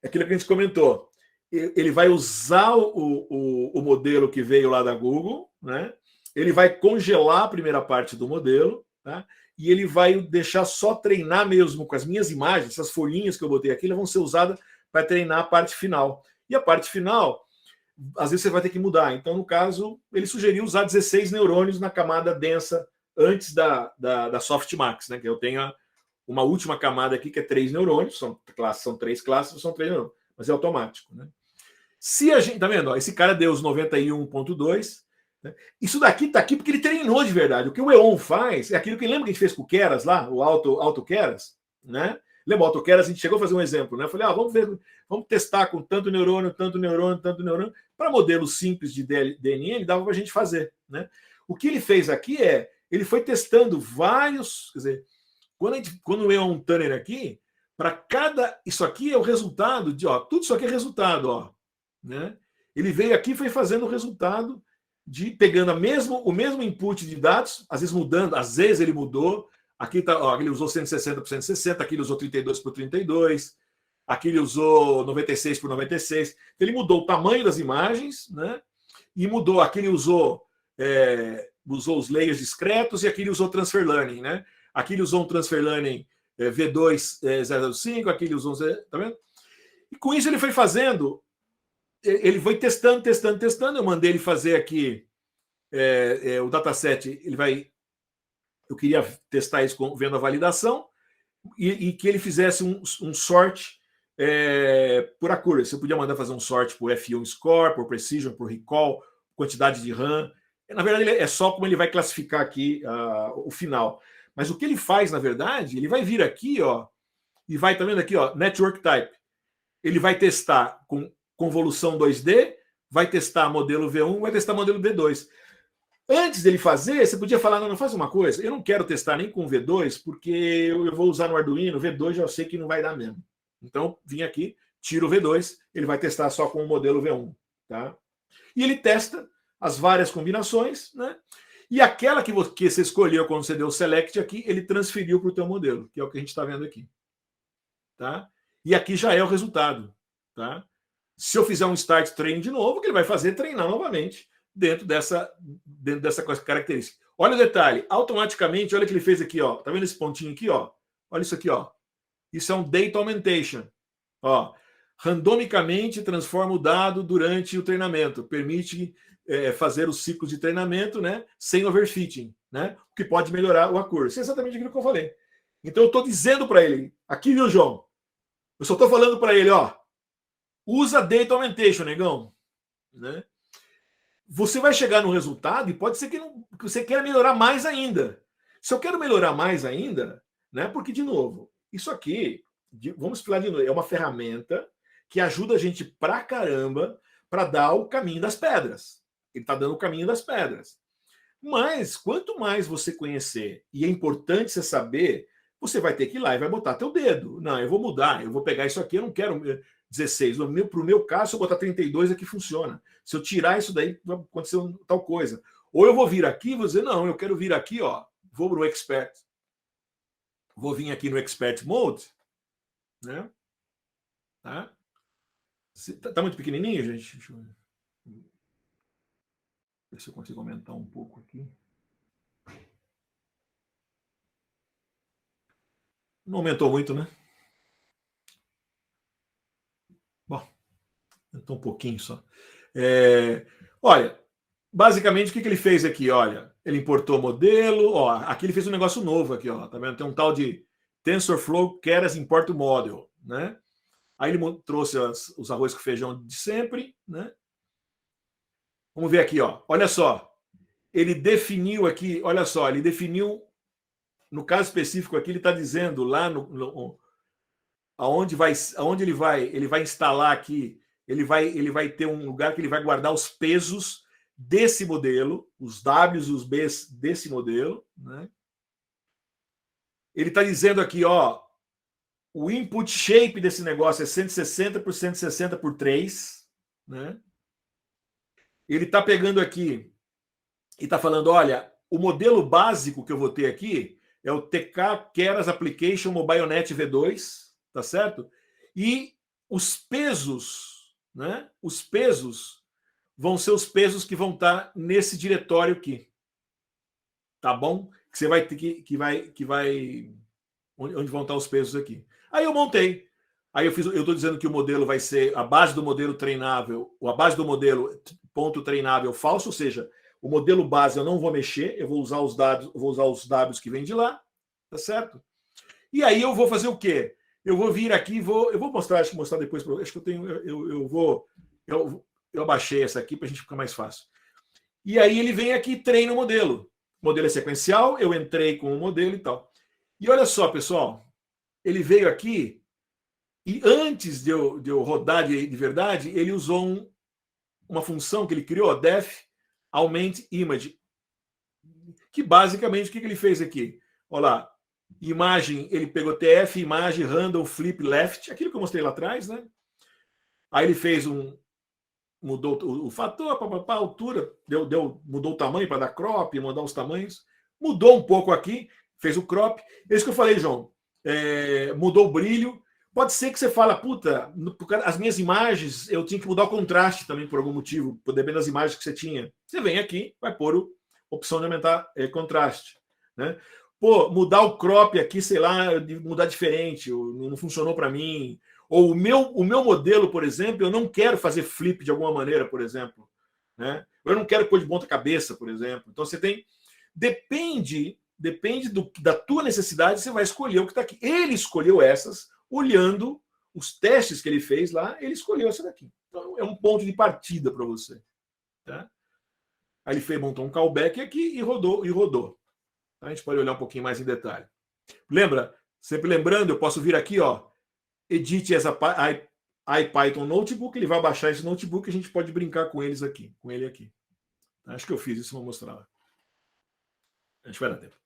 Aquilo que a gente comentou. Ele vai usar o modelo que veio lá da Google, né? Ele vai congelar a primeira parte do modelo, tá? E ele vai deixar só treinar mesmo com as minhas imagens, essas folhinhas que eu botei aqui, elas vão ser usadas para treinar a parte final. E a parte final, às vezes você vai ter que mudar. Então, no caso, ele sugeriu usar 16 neurônios na camada densa antes da Softmax, né? Que eu tenho uma última camada aqui, que é 3 neurônios, são 3 classes, são 3 neurônios, mas é automático, né? Se a gente, tá vendo? Ó, esse cara deu os 91.2, né? Isso daqui tá aqui porque ele treinou de verdade. O que o EON faz é aquilo que lembra que a gente fez com o Keras lá, o Auto Keras, né? Lembra o Auto Keras, a gente chegou a fazer um exemplo, né? Eu falei, vamos testar com tanto neurônio, para modelos simples de DNN, dava para a gente fazer, né? O que ele fez aqui ele foi testando vários, quer dizer, quando o EON Tuner aqui, para cada, isso aqui é o resultado de, ó, tudo isso aqui é resultado, ó, né? Ele veio aqui e foi fazendo o resultado de pegando o mesmo input de dados, às vezes mudando, às vezes ele mudou. Aqui tá, ó, ele usou 160 por 160, aqui ele usou 32 por 32, aqui ele usou 96 por 96. Ele mudou o tamanho das imagens, né? E mudou, aqui ele usou os layers discretos e aqui ele usou transfer learning, né? Aqui ele usou um transfer learning V2.005, aqui ele usou tá vendo? E com isso ele foi fazendo, ele foi testando. Eu mandei ele fazer aqui o dataset, eu queria testar isso vendo a validação e que ele fizesse um sort por accuracy. Eu podia mandar fazer um sort por F1 score, por precision, por recall, quantidade de RAM. Na verdade, é só como ele vai classificar aqui o final. Mas o que ele faz, na verdade, ele vai vir aqui, ó, e vai, tá vendo aqui, ó, network type. Ele vai testar com convolução 2D, vai testar modelo V1, vai testar modelo V2. Antes dele fazer, você podia falar, não, faz uma coisa, eu não quero testar nem com V2, porque eu vou usar no Arduino, V2 já sei que não vai dar mesmo. Então, vim aqui, tiro o V2, ele vai testar só com o modelo V1. Tá? E ele testa as várias combinações, né? E aquela que você escolheu quando você deu o select aqui, ele transferiu para o teu modelo, que é o que a gente está vendo aqui. Tá? E aqui já é o resultado. Tá? Se eu fizer um start train de novo, o que ele vai fazer é treinar novamente dentro dessa característica. Olha o detalhe, automaticamente, olha o que ele fez aqui, ó. Tá vendo esse pontinho aqui, ó? Olha isso aqui, ó. Isso é um data augmentation. Ó, randomicamente transforma o dado durante o treinamento, permite fazer os ciclos de treinamento, né, sem overfitting, né, o que pode melhorar o accuracy. Isso é exatamente aquilo que eu falei. Então eu estou dizendo para ele, aqui, viu, João? Eu só estou falando para ele, ó, usa data augmentation, negão, né? Você vai chegar no resultado e pode ser que você queira melhorar mais ainda. Se eu quero melhorar mais ainda, né, porque, de novo, isso aqui, vamos falar de novo, é uma ferramenta que ajuda a gente pra caramba para dar o caminho das pedras. Ele está dando o caminho das pedras. Mas, quanto mais você conhecer, e é importante você saber, você vai ter que ir lá e vai botar teu dedo. Não, eu vou mudar, eu vou pegar isso aqui, eu não quero 16. Para o meu caso, se eu botar 32, aqui funciona. Se eu tirar isso daí, vai acontecer tal coisa. Ou eu vou vir aqui e vou dizer, não, eu quero vir aqui, ó, vou para o Expert. Vou vir aqui no Expert Mode, né? Tá? Tá muito pequenininho, gente? Deixa eu ver se eu consigo aumentar um pouco aqui. Não aumentou muito, né? Bom, aumentou um pouquinho só. Olha, basicamente, o que ele fez aqui? Olha, ele importou modelo. Ó, aqui ele fez um negócio novo aqui, ó. Tá vendo? Tem um tal de TensorFlow Keras Import Model, né? Aí ele trouxe os arroz com feijão de sempre, né? Vamos ver aqui, ó. Olha só. Ele definiu aqui, olha só, ele definiu, no caso específico aqui, ele está dizendo lá aonde ele vai instalar aqui, ele vai ter um lugar que ele vai guardar os pesos desse modelo, os Ws e os Bs desse modelo, né? Ele está dizendo aqui, ó, o input shape desse negócio é 160 por 160 por 3, né? Ele está pegando aqui e está falando, olha, o modelo básico que eu vou ter aqui é o TK Keras Application MobileNet V2, tá certo? E os pesos, né? Os pesos vão ser os pesos que vão estar nesse diretório aqui. Tá bom? Que você vai ter que vai onde vão estar os pesos aqui. Aí eu montei. Aí eu estou dizendo que o modelo vai ser a base do modelo treinável, ou a base do modelo ponto treinável falso, ou seja, o modelo base eu não vou mexer, eu vou usar os dados, Ws que vêm de lá, tá certo? E aí eu vou fazer o quê? Eu vou vir aqui, eu vou mostrar, acho que mostrar depois, acho que eu tenho, eu abaixei essa aqui para a gente ficar mais fácil. E aí ele vem aqui e treina o modelo. O modelo é sequencial, eu entrei com o modelo e tal. E olha só, pessoal, ele veio aqui e antes de eu rodar de verdade, ele usou uma função que ele criou, def augment image, que basicamente o que ele fez aqui? Olha lá, imagem, ele pegou TF, imagem, random, flip, left, aquilo que eu mostrei lá atrás, né? Aí ele fez mudou o fator, a altura, mudou o tamanho para dar crop, mudar os tamanhos, mudou um pouco aqui, fez o crop. É isso que eu falei, João. Mudou o brilho. Pode ser que você fala, puta, as minhas imagens, eu tinha que mudar o contraste também por algum motivo, dependendo das imagens que você tinha. Você vem aqui, vai pôr a opção de aumentar contraste, né? Pô, mudar o crop aqui, sei lá, mudar diferente, não funcionou para mim. Ou o meu modelo, por exemplo, eu não quero fazer flip de alguma maneira, por exemplo, né? Eu não quero pôr de ponta cabeça, por exemplo. Então você tem... Depende da tua necessidade, você vai escolher o que está aqui. Ele escolheu essas, olhando os testes que ele fez lá, ele escolheu essa daqui. Então é um ponto de partida para você. Tá? Aí ele montou um callback aqui e rodou. A gente pode olhar um pouquinho mais em detalhe. Lembra? Sempre lembrando, eu posso vir aqui, ó, edit essa IPython Notebook, ele vai baixar esse notebook e a gente pode brincar com ele aqui. Acho que eu fiz isso, vou mostrar. A gente vai dar tempo.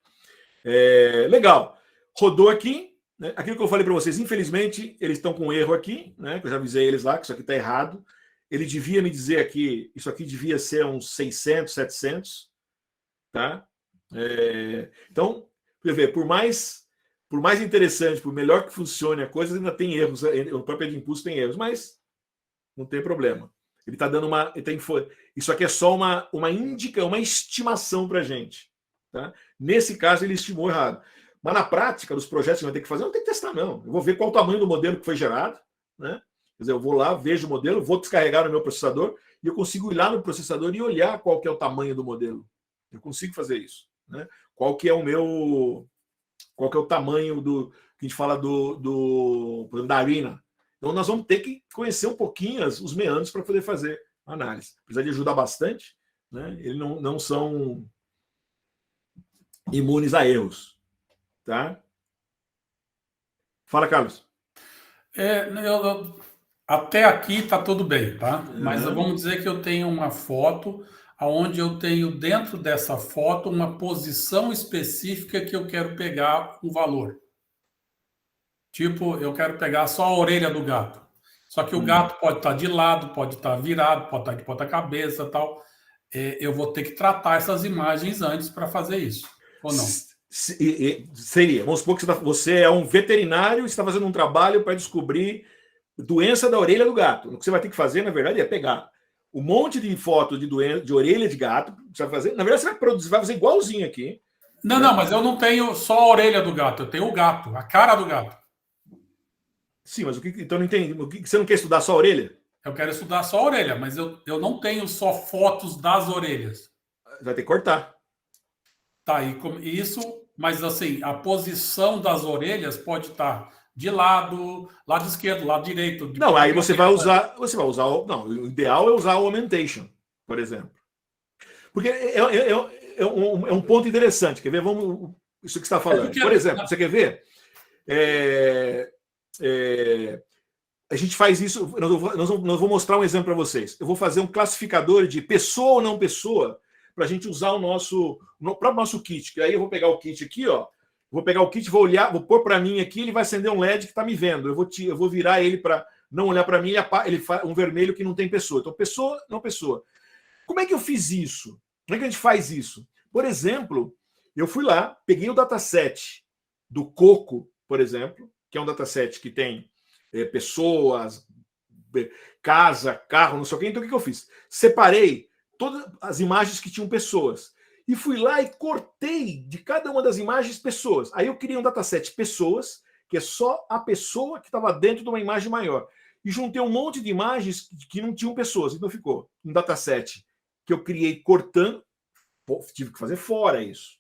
Legal. Rodou aqui, né? Aquilo que eu falei para vocês, infelizmente, eles estão com um erro aqui, né? Que eu já avisei eles lá, que isso aqui está errado. ele devia me dizer aqui, isso aqui devia ser uns 600, 700, tá? Então, por mais interessante, por melhor que funcione a coisa, ainda tem erros, o próprio Edimpulso tem erros, mas não tem problema. Ele está dando isso aqui é só uma estimação para a gente. Tá? Nesse caso, ele estimou errado. Mas na prática, dos projetos que vai ter que fazer, eu não tenho que testar, não. Eu vou ver qual o tamanho do modelo que foi gerado, né? Quer dizer, eu vou lá, vejo o modelo, vou descarregar no meu processador e eu consigo ir lá no processador e olhar qual que é o tamanho do modelo. Eu consigo fazer isso. Né? Qual que é o tamanho do que a gente fala por exemplo, da Arena. Então, nós vamos ter que conhecer um pouquinho os meandros para poder fazer a análise. Apesar de ajudar bastante, né? Eles não são imunes a erros. Tá? Fala, Carlos. Até aqui está tudo bem, tá? Mas vamos dizer que eu tenho uma foto onde eu tenho dentro dessa foto uma posição específica que eu quero pegar um valor. Tipo, eu quero pegar só a orelha do gato. Só que o gato pode estar de lado, pode estar virado, pode estar de ponta-cabeça e tal. Eu vou ter que tratar essas imagens antes para fazer isso, ou não? Seria. Vamos supor que você é um veterinário e está fazendo um trabalho para descobrir doença da orelha do gato. O que você vai ter que fazer, na verdade, é pegar um monte de fotos de orelha de gato. Você vai fazer, na verdade, você vai fazer igualzinho aqui. Não, mas eu não tenho só a orelha do gato, eu tenho o gato, a cara do gato. Sim, mas então não entendi. O que você não quer estudar só a orelha? Eu quero estudar só a orelha, mas eu não tenho só fotos das orelhas. Vai ter que cortar. Tá, isso, mas assim, a posição das orelhas pode estar de lado esquerdo, lado direito. Não, aí você vai usar. Não, o ideal é usar o Augmentation, por exemplo. Porque é um ponto interessante. Quer ver? Isso que você está falando. Por exemplo, você quer ver? A gente faz isso. Nós vou mostrar um exemplo para vocês. Eu vou fazer um classificador de pessoa ou não pessoa para a gente usar o próprio nosso kit. Que aí eu vou pegar o kit aqui, ó. Vou pegar o kit, vou olhar, vou pôr para mim aqui, ele vai acender um LED que está me vendo. Eu vou virar ele para não olhar para mim, ele faz um vermelho que não tem pessoa. Então, pessoa, não pessoa. Como é que eu fiz isso? Como é que a gente faz isso? Por exemplo, eu fui lá, peguei o dataset do Coco, por exemplo, que é um dataset que tem pessoas, casa, carro, não sei o quê. Então, o que eu fiz? Separei todas as imagens que tinham pessoas e fui lá e cortei de cada uma das imagens pessoas. Aí eu criei um dataset pessoas, que é só a pessoa que estava dentro de uma imagem maior. E juntei um monte de imagens que não tinham pessoas. Então ficou um dataset que eu criei cortando, tive que fazer fora isso.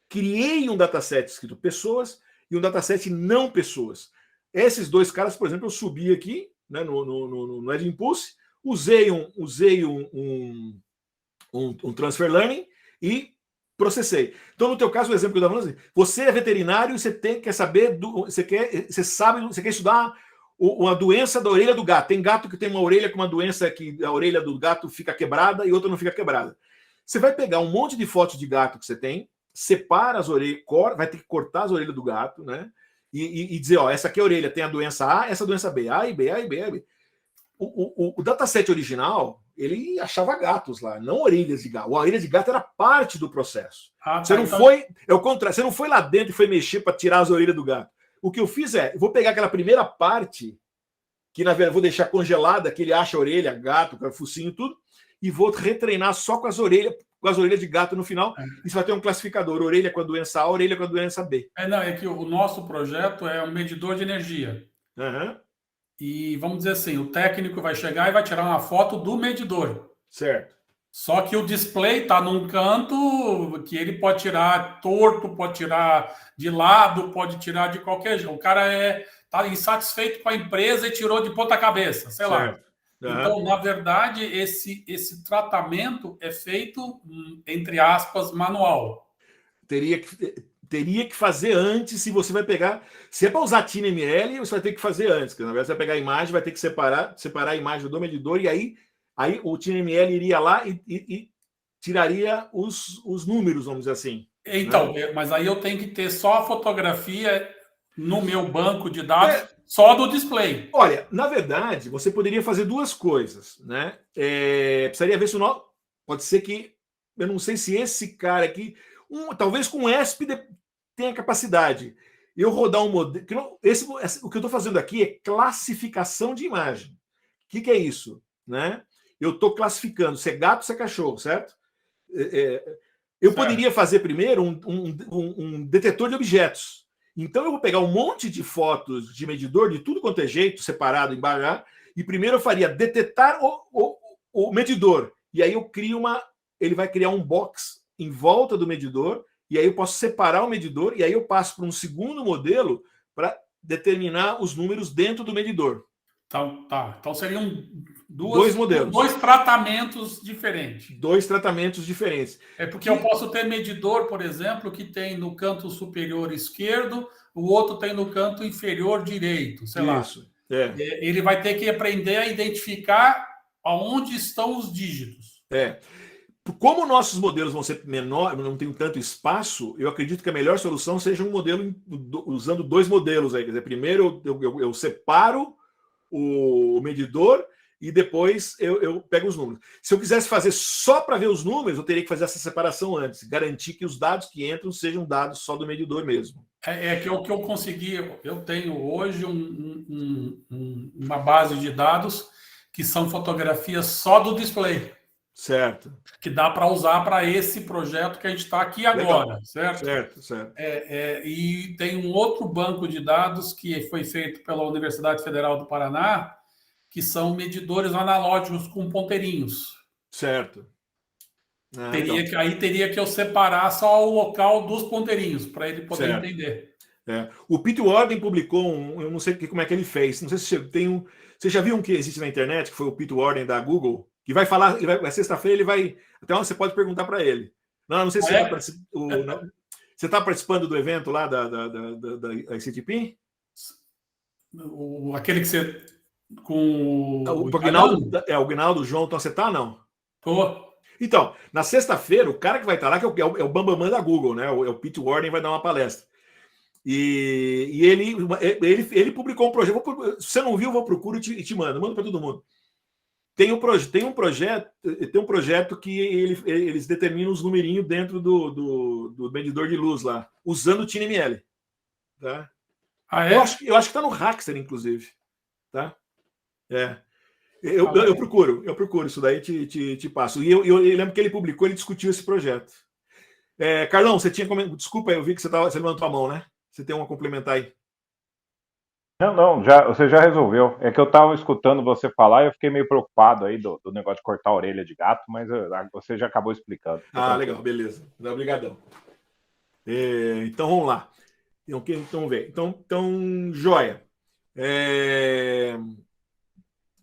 Criei um dataset escrito pessoas e um dataset não pessoas. Esses dois caras, por exemplo, eu subi aqui, né, no Edimpulse, usei um transfer learning e processei. Então, no teu caso, o exemplo que eu estava falando, você é veterinário e você quer saber, você quer estudar uma doença da orelha do gato. Tem gato que tem uma orelha com uma doença que a orelha do gato fica quebrada e outra não fica quebrada. Você vai pegar um monte de fotos de gato que você tem, separa as orelhas, vai ter que cortar as orelhas do gato, né? E dizer, ó, essa aqui é a orelha, tem a doença A, essa doença B, A e B, A e B, A e B. O dataset original, ele achava gatos lá, não orelhas de gato. A orelha de gato era parte do processo. Você não foi, é o contrário, você não foi lá dentro e foi mexer para tirar as orelhas do gato. O que eu fiz eu vou pegar aquela primeira parte, que na verdade vou deixar congelada, que ele acha a orelha, gato, focinho e tudo, e vou retreinar só com as orelhas de gato no final. E você vai ter um classificador, orelha com a doença A, orelha com a doença B. É que o nosso projeto é um medidor de energia. Uhum. E vamos dizer assim, o técnico vai chegar e vai tirar uma foto do medidor. Certo. Só que o display está num canto que ele pode tirar torto, pode tirar de lado, pode tirar de qualquer jeito. O cara está insatisfeito com a empresa e tirou de ponta cabeça, sei lá. Uhum. Então, na verdade, esse tratamento é feito, entre aspas, manual. Teria que fazer antes, se você vai pegar... Se é para usar TinyML, você vai ter que fazer antes. Porque, na verdade, você vai pegar a imagem, vai ter que separar a imagem do medidor, e aí o TinyML iria lá e tiraria os números, vamos dizer assim. Então, né? Mas aí eu tenho que ter só a fotografia no meu banco de dados Só do display. Olha, na verdade, você poderia fazer duas coisas, né? Precisaria ver se o nó... Pode ser que... Eu não sei se esse cara aqui... talvez com o ESP tenha capacidade. Eu rodar um modelo... o que eu estou fazendo aqui é classificação de imagem. O que é isso? Né? Eu estou classificando se é gato, se é cachorro, certo? Eu poderia fazer primeiro um detetor de objetos. Então eu vou pegar um monte de fotos de medidor, de tudo quanto é jeito, separado, embaralhar, e primeiro eu faria detectar o medidor. E aí eu crio ele vai criar um box em volta do medidor, e aí eu posso separar o medidor, e aí eu passo para um segundo modelo para determinar os números dentro do medidor. Então, tá. Então seriam dois modelos. Dois tratamentos diferentes. Dois tratamentos diferentes. É porque eu posso ter medidor, por exemplo, que tem no canto superior esquerdo, o outro tem no canto inferior direito, sei lá. Isso. Ele vai ter que aprender a identificar aonde estão os dígitos. Como nossos modelos vão ser menores, não tem tanto espaço, eu acredito que a melhor solução seja um modelo usando dois modelos aí. Quer dizer, primeiro eu separo o medidor e depois eu pego os números. Se eu quisesse fazer só para ver os números, eu teria que fazer essa separação antes, garantir que os dados que entram sejam dados só do medidor mesmo. Que o que eu consegui, eu tenho hoje uma base de dados que são fotografias só do display. Certo. Que dá para usar para esse projeto que a gente está aqui agora, legal. Certo? Certo. E tem um outro banco de dados que foi feito pela Universidade Federal do Paraná, que são medidores analógicos com ponteirinhos. Certo. Aí teria que eu separar só o local dos ponteirinhos, para ele poder entender. O Pete Warden publicou eu não sei como é que ele fez, não sei se você já viu um que existe na internet, que foi o Pete Warden da Google, que vai falar, sexta-feira ele vai, até você pode perguntar para ele. Não sei se você está participando do evento lá da ICTP? Aquele que você... com o Guinaldo João, então você está, não? Tô. Então, na sexta-feira, o cara que vai estar lá, que é o Bambamã da Google, né? O Pete Warden vai dar uma palestra. E ele publicou um projeto. Se você não viu, eu vou procurar e te mando para todo mundo. Tem um projeto que eles determinam os numerinhos dentro do medidor de luz lá, usando o TinyML. Tá? Eu acho que está no Hackster, inclusive. Tá? Eu procuro isso daí, te passo. E eu lembro que ele publicou, ele discutiu esse projeto. Carlão, você tinha comentado. Desculpa, eu vi que você levantou a mão, né? Você tem uma complementar aí. Não, você já resolveu. É que eu estava escutando você falar e eu fiquei meio preocupado aí do negócio de cortar a orelha de gato, mas você já acabou explicando. Legal, beleza. Obrigadão. Então, vamos lá. Então, vamos ver. Então joia.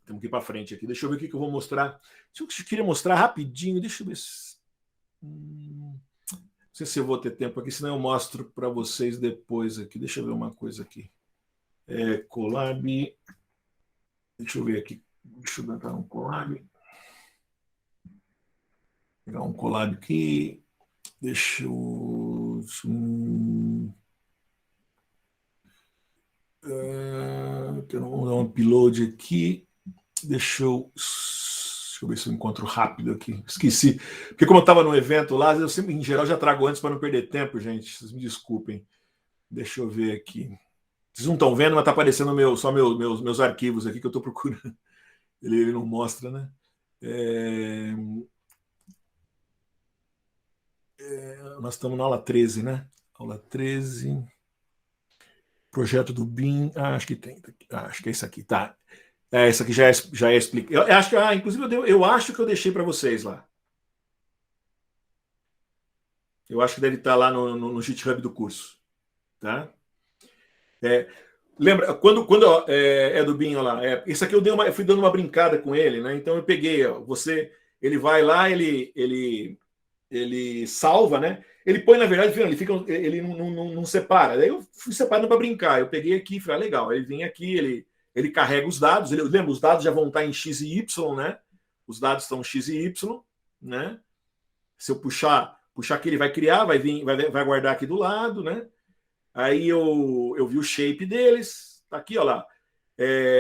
Temos que ir para frente aqui. Deixa eu ver o que eu vou mostrar. Eu queria mostrar rapidinho. Deixa eu ver Não sei se eu vou ter tempo aqui, senão eu mostro para vocês depois aqui. Deixa eu ver uma coisa aqui. Colab. Deixa eu ver aqui. Deixa eu entrar um Colab. Pegar um Colab aqui. Deixa eu dar um upload aqui. Deixa eu ver se eu encontro rápido aqui. Esqueci. Porque como eu estava no evento lá, eu sempre, em geral, já trago antes para não perder tempo, gente. Vocês me desculpem. Deixa eu ver aqui. Vocês não estão vendo, mas está aparecendo só meus arquivos aqui que eu estou procurando. Ele não mostra, né? Nós estamos na aula 13, né? Aula 13. Projeto do BIM. Acho que tem. Acho que é isso aqui, tá? Isso aqui já é explicado. Eu acho que, inclusive, eu acho que eu deixei para vocês lá. Eu acho que deve estar lá no GitHub do curso. Tá? Lembra, quando é do BIM, olha lá, isso aqui eu fui dando uma brincada com ele, né? Então eu peguei, ele vai lá, ele salva, né? Ele põe, na verdade, ele não separa. Daí eu fui separando para brincar. Eu peguei aqui e falei, legal, ele vem aqui, ele carrega os dados, lembra, os dados já vão estar em X e Y, né? Os dados estão X e Y, né? Se eu puxar aqui, ele vai criar, vai guardar aqui do lado, né? Aí eu vi o shape deles, Tá aqui, ó lá.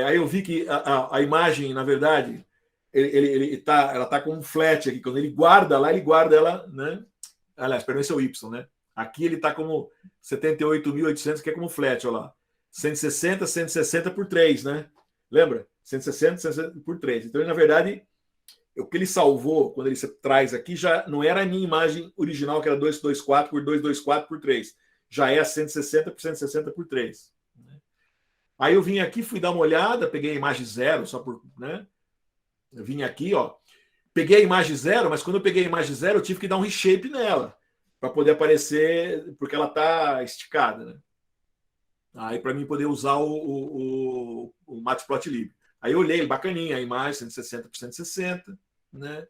Aí eu vi que a imagem, na verdade, ela tá com um flat aqui. Quando ele guarda lá, ele guarda ela, né? Aliás, perdão, esse é o Y, né? Aqui ele tá como 78.800, que é como flat, ó lá. 160 por 3, né? Lembra? 160 por 3. Então, na verdade, o que ele salvou, quando ele traz aqui, já não era a minha imagem original, que era 224 por 224 por 3. Já é a 160 por 160 por 3. Aí eu vim aqui, fui dar uma olhada, peguei a imagem 0, só por, né? Eu vim aqui, ó. Peguei a imagem 0, mas quando eu peguei a imagem 0, eu tive que dar um reshape nela, para poder aparecer, porque ela tá esticada, né? Aí, para mim poder usar o Matplotlib. Aí eu olhei, bacaninha, a imagem 160 por 160, né?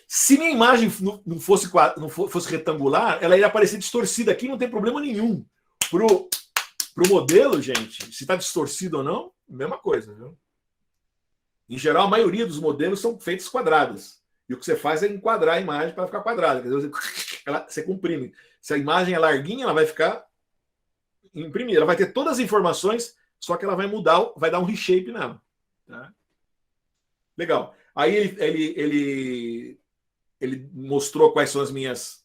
Se minha imagem não fosse retangular, ela ia aparecer distorcida aqui, não tem problema nenhum. Pro modelo, gente, se está distorcido ou não, mesma coisa, viu? Em geral, a maioria dos modelos são feitos quadradas. E o que você faz é enquadrar a imagem para ficar quadrada. Quer dizer, você comprime. Se a imagem é larguinha, ela vai ficar imprimida. Ela vai ter todas as informações, só que ela vai mudar, vai dar um reshape nela. Tá? Legal. Aí ele mostrou quais são as minhas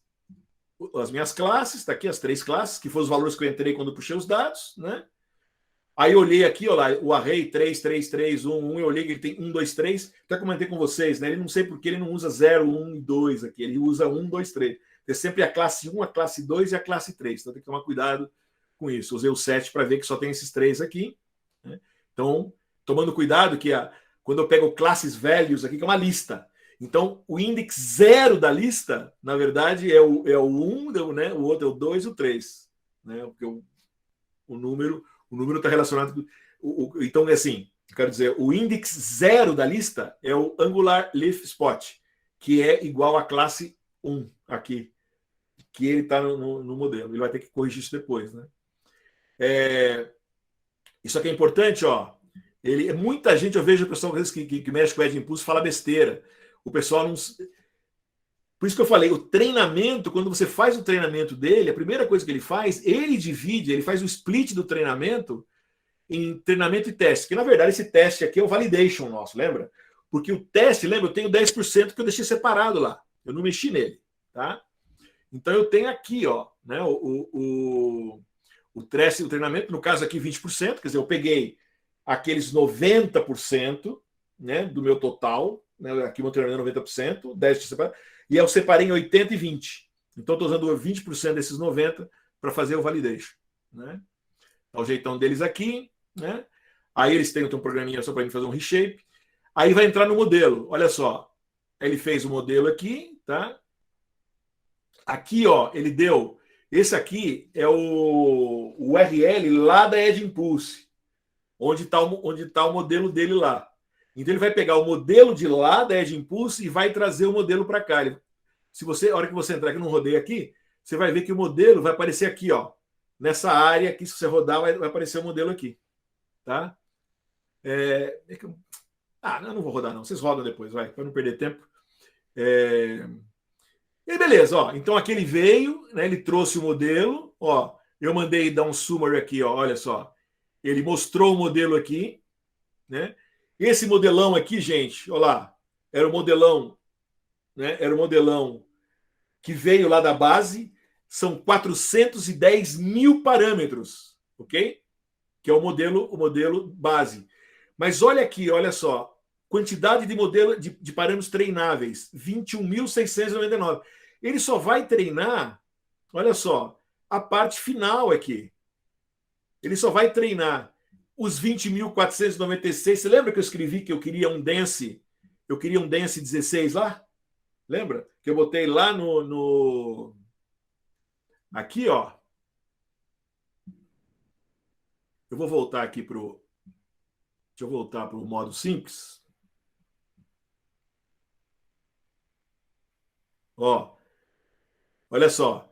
classes. Está aqui as 3 classes, que foram os valores que eu entrei quando eu puxei os dados, né? Aí eu olhei aqui, ó lá, o array 3, 3, 3, 1, 1, eu olhei que ele tem 1, 2, 3. Até comentei com vocês, né? Ele não sei porque ele não usa 0, 1 e 2 aqui. Ele usa 1, 2, 3. Tem sempre a classe 1, a classe 2 e a classe 3. Então tem que tomar cuidado com isso. Usei o 7 para ver que só tem esses 3 aqui, né? Então, tomando cuidado que quando eu pego classes values aqui, que é uma lista. Então, o index 0 da lista, na verdade, é o 1, né? O outro é o 2 e o 3. Né? Porque o número está relacionado com... Então, é assim, quero dizer, o index 0 da lista é o Angular Leaf Spot, que é igual à classe 1 aqui, que ele está no modelo. Ele vai ter que corrigir isso depois, né? Isso aqui é importante, ó. Muita gente, eu vejo o pessoal que mexe com o Edge Impulse fala besteira. O pessoal não... Por isso que eu falei, o treinamento, quando você faz o treinamento dele, a primeira coisa que ele faz, ele faz o split do treinamento em treinamento e teste. Que, na verdade, esse teste aqui é o validation nosso, lembra? Porque o teste, lembra, eu tenho 10% que eu deixei separado lá. Eu não mexi nele, tá? Então, eu tenho aqui, ó, né, o treinamento, no caso aqui 20%, quer dizer, eu peguei aqueles 90%, né, do meu total, né, aqui o meu treinamento é 90%, 10% separado, e eu separei em 80 e 20. Então, estou usando 20% desses 90% para fazer o validation. Né? É o jeitão deles aqui. Né? Aí eles têm um programinha só para mim fazer um reshape. Aí vai entrar no modelo. Olha só. Ele fez o modelo aqui. Tá? Aqui, ó, ele deu... Esse aqui é o URL lá da Edge Impulse, onde está o modelo dele lá. Então ele vai pegar o modelo de lá da Edge Impulse e vai trazer o modelo para cá. A hora que você entrar aqui no rodeio aqui, você vai ver que o modelo vai aparecer aqui, ó, nessa área aqui. Se você rodar, vai aparecer o modelo aqui, tá? Eu não vou rodar não. Vocês rodam depois, vai, para não perder tempo. E beleza, ó. Então aqui ele veio, né? Ele trouxe o modelo, ó. Eu mandei dar um summary aqui, ó. Olha só. Ele mostrou o modelo aqui, né? Esse modelão aqui, gente, olha lá, era o modelão, né? Era o modelão que veio lá da base. São 410 mil parâmetros, ok? Que é o modelo base. Mas olha aqui, olha só, quantidade de modelo de parâmetros treináveis, 21.699. Ele só vai treinar, olha só, a parte final aqui. Ele só vai treinar os 20.496. Você lembra que eu escrevi que eu queria um Dance? Eu queria um Dance 16 lá? Lembra? Que eu botei lá no... Aqui, ó. Eu vou voltar aqui para o... Deixa eu voltar para o modo simples. Ó. Olha só.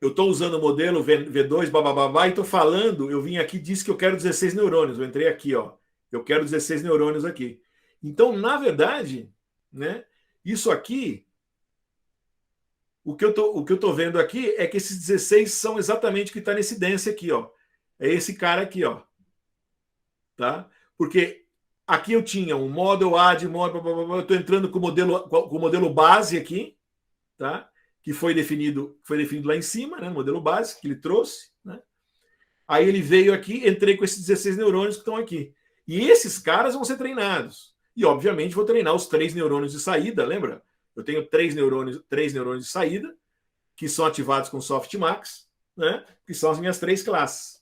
Eu estou usando o modelo V2, bababá, e estou falando, eu vim aqui e disse que eu quero 16 neurônios. Eu entrei aqui, ó. Eu quero 16 neurônios aqui. Então, na verdade, né, isso aqui, o que eu tô vendo aqui é que esses 16 são exatamente o que está nesse Dance aqui, ó. É esse cara aqui, ó. tá? Porque aqui eu tinha um Model A de Model... Eu estou entrando com o modelo base aqui, tá? Que foi definido lá em cima, né? O modelo base que ele trouxe, né? Aí ele veio aqui, entrei com esses 16 neurônios que estão aqui. E esses caras vão ser treinados. E, obviamente, vou treinar os 3 neurônios de saída, lembra? Eu tenho 3 neurônios de saída, que são ativados com Softmax, né? Que são as minhas 3 classes.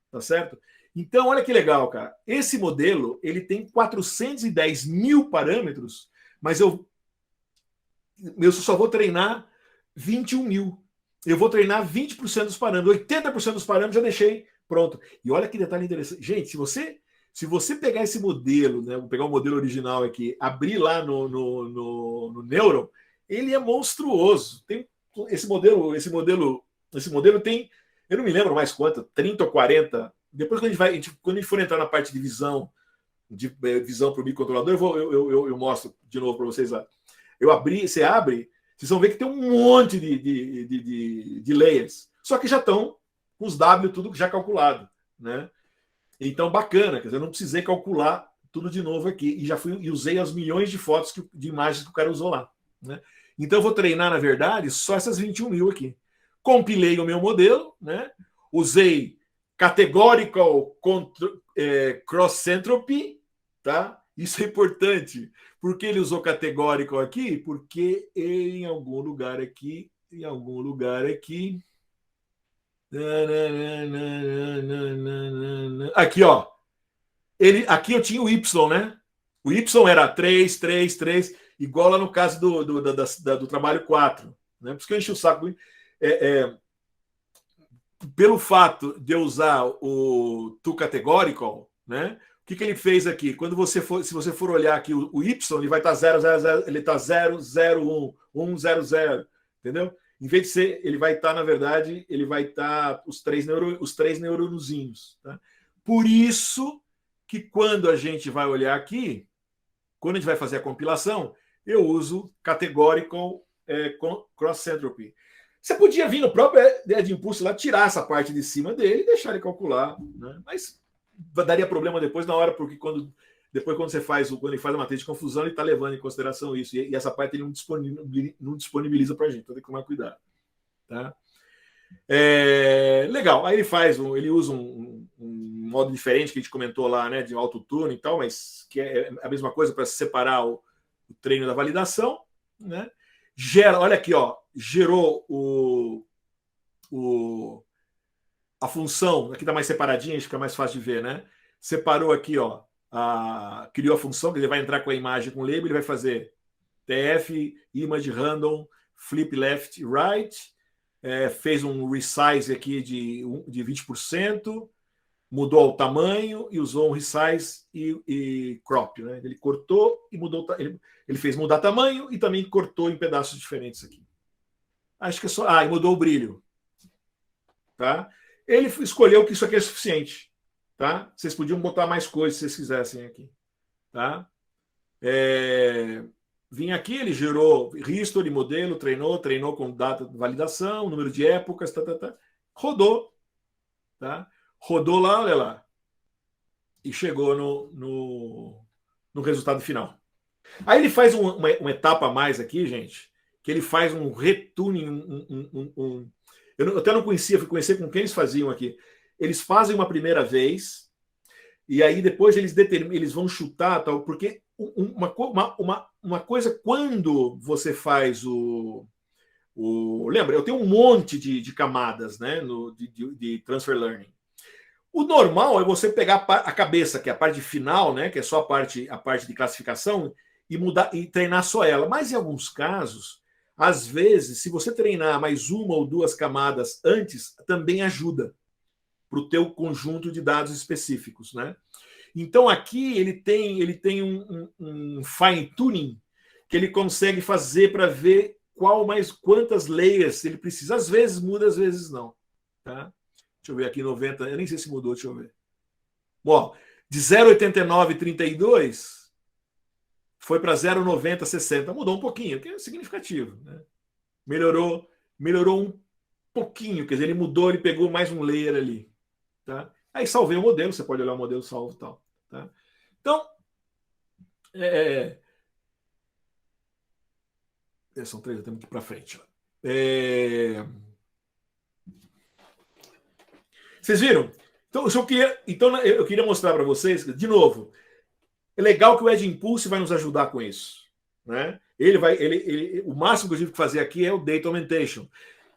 Tá certo? Então, olha que legal, cara. Esse modelo, ele tem 410 mil parâmetros, mas eu só vou treinar 21 mil. Eu vou treinar 20% dos parâmetros, 80% dos parâmetros já deixei pronto. E olha que detalhe interessante. Gente, se você pegar esse modelo, né, vou pegar o modelo original aqui, abrir lá no Neuron, ele é monstruoso. Tem esse modelo tem, eu não me lembro mais quanto, 30 ou 40. Depois, quando a gente for entrar na parte de visão para o microcontrolador, eu mostro de novo para vocês lá. Você abre, vocês vão ver que tem um monte de layers. Só que já estão com os W tudo já calculado, né? Então, bacana, quer dizer, eu não precisei calcular tudo de novo aqui. E usei as milhões de fotos, de imagens que o cara usou lá, né? Então, eu vou treinar, na verdade, só essas 21 mil aqui. Compilei o meu modelo, né? Usei Categorical Cross Entropy, tá? Isso é importante. Por que ele usou Categorical aqui? Porque em algum lugar aqui, aqui, ó. Aqui eu tinha o Y, né? O Y era 3, 3, 3, igual lá no caso do trabalho 4. Né? Por isso que eu enchi o saco. Pelo fato de eu usar o To Categorical, né? O que ele fez aqui? Se você for olhar aqui, o Y, ele vai estar 0, 0, 0, ele está 0, 0, 1, 1, 0, 0. Entendeu? Em vez de ser, ele vai estar, na verdade, ele vai estar os três neuronozinhos. Tá? Por isso que quando a gente vai olhar aqui, quando a gente vai fazer a compilação, eu uso Categorical Cross Entropy. Você podia vir no próprio de impulso lá, tirar essa parte de cima dele e deixar ele calcular, né? Mas daria problema depois na hora, porque quando ele faz a matriz de confusão, ele está levando em consideração isso. E essa parte ele não disponibiliza para a gente, então tem que tomar cuidado. Tá? Legal. Aí ele usa um modo diferente que a gente comentou lá, né, de autotune e tal, mas que é a mesma coisa para separar o treino da validação, né? Olha aqui, ó, gerou a função, aqui está mais separadinha, fica mais fácil de ver, né? Separou aqui, ó, criou a função, que ele vai entrar com a imagem com o label, ele vai fazer TF, image random, flip left, right, fez um resize aqui de 20%, mudou o tamanho e usou um resize e crop, né? Ele cortou e mudou, ele fez mudar tamanho e também cortou em pedaços diferentes aqui. Acho que é só. E mudou o brilho. Tá? Ele escolheu que isso aqui é suficiente. Tá? Vocês podiam botar mais coisas se vocês quisessem aqui. Tá? Vim aqui, ele gerou history, modelo, treinou com data de validação, número de épocas, rodou. Tá? Rodou lá, olha lá. E chegou no resultado final. Aí ele faz uma etapa a mais aqui, gente, que ele faz um retuning, eu até não conhecia, fui conhecer com quem eles faziam aqui. Eles fazem uma primeira vez, e aí depois eles vão chutar, tal, porque uma coisa, quando você faz lembra, eu tenho um monte de camadas, né, de Transfer Learning. O normal é você pegar a cabeça, que é a parte final, né, que é só a parte de classificação, e mudar e treinar só ela. Mas em alguns casos, às vezes, se você treinar mais uma ou duas camadas antes, também ajuda para o teu conjunto de dados específicos, né? Então aqui ele tem um fine tuning que ele consegue fazer para ver quantas layers ele precisa. Às vezes muda, às vezes não, tá? Deixa eu ver aqui, 90, eu nem sei se mudou, deixa eu ver. Bom, de 0,8932 foi para 0,9060. Mudou um pouquinho, que é significativo, né? Melhorou um pouquinho, quer dizer, ele pegou mais um layer ali. Tá? Aí salvei o modelo, você pode olhar o modelo salvo e tal. Tá? Então, são 3, eu tenho que ir para frente. Vocês viram? Então, eu queria mostrar para vocês, de novo, é legal que o Edge Impulse vai nos ajudar com isso. Né? O máximo que eu tive que fazer aqui é o Data Augmentation.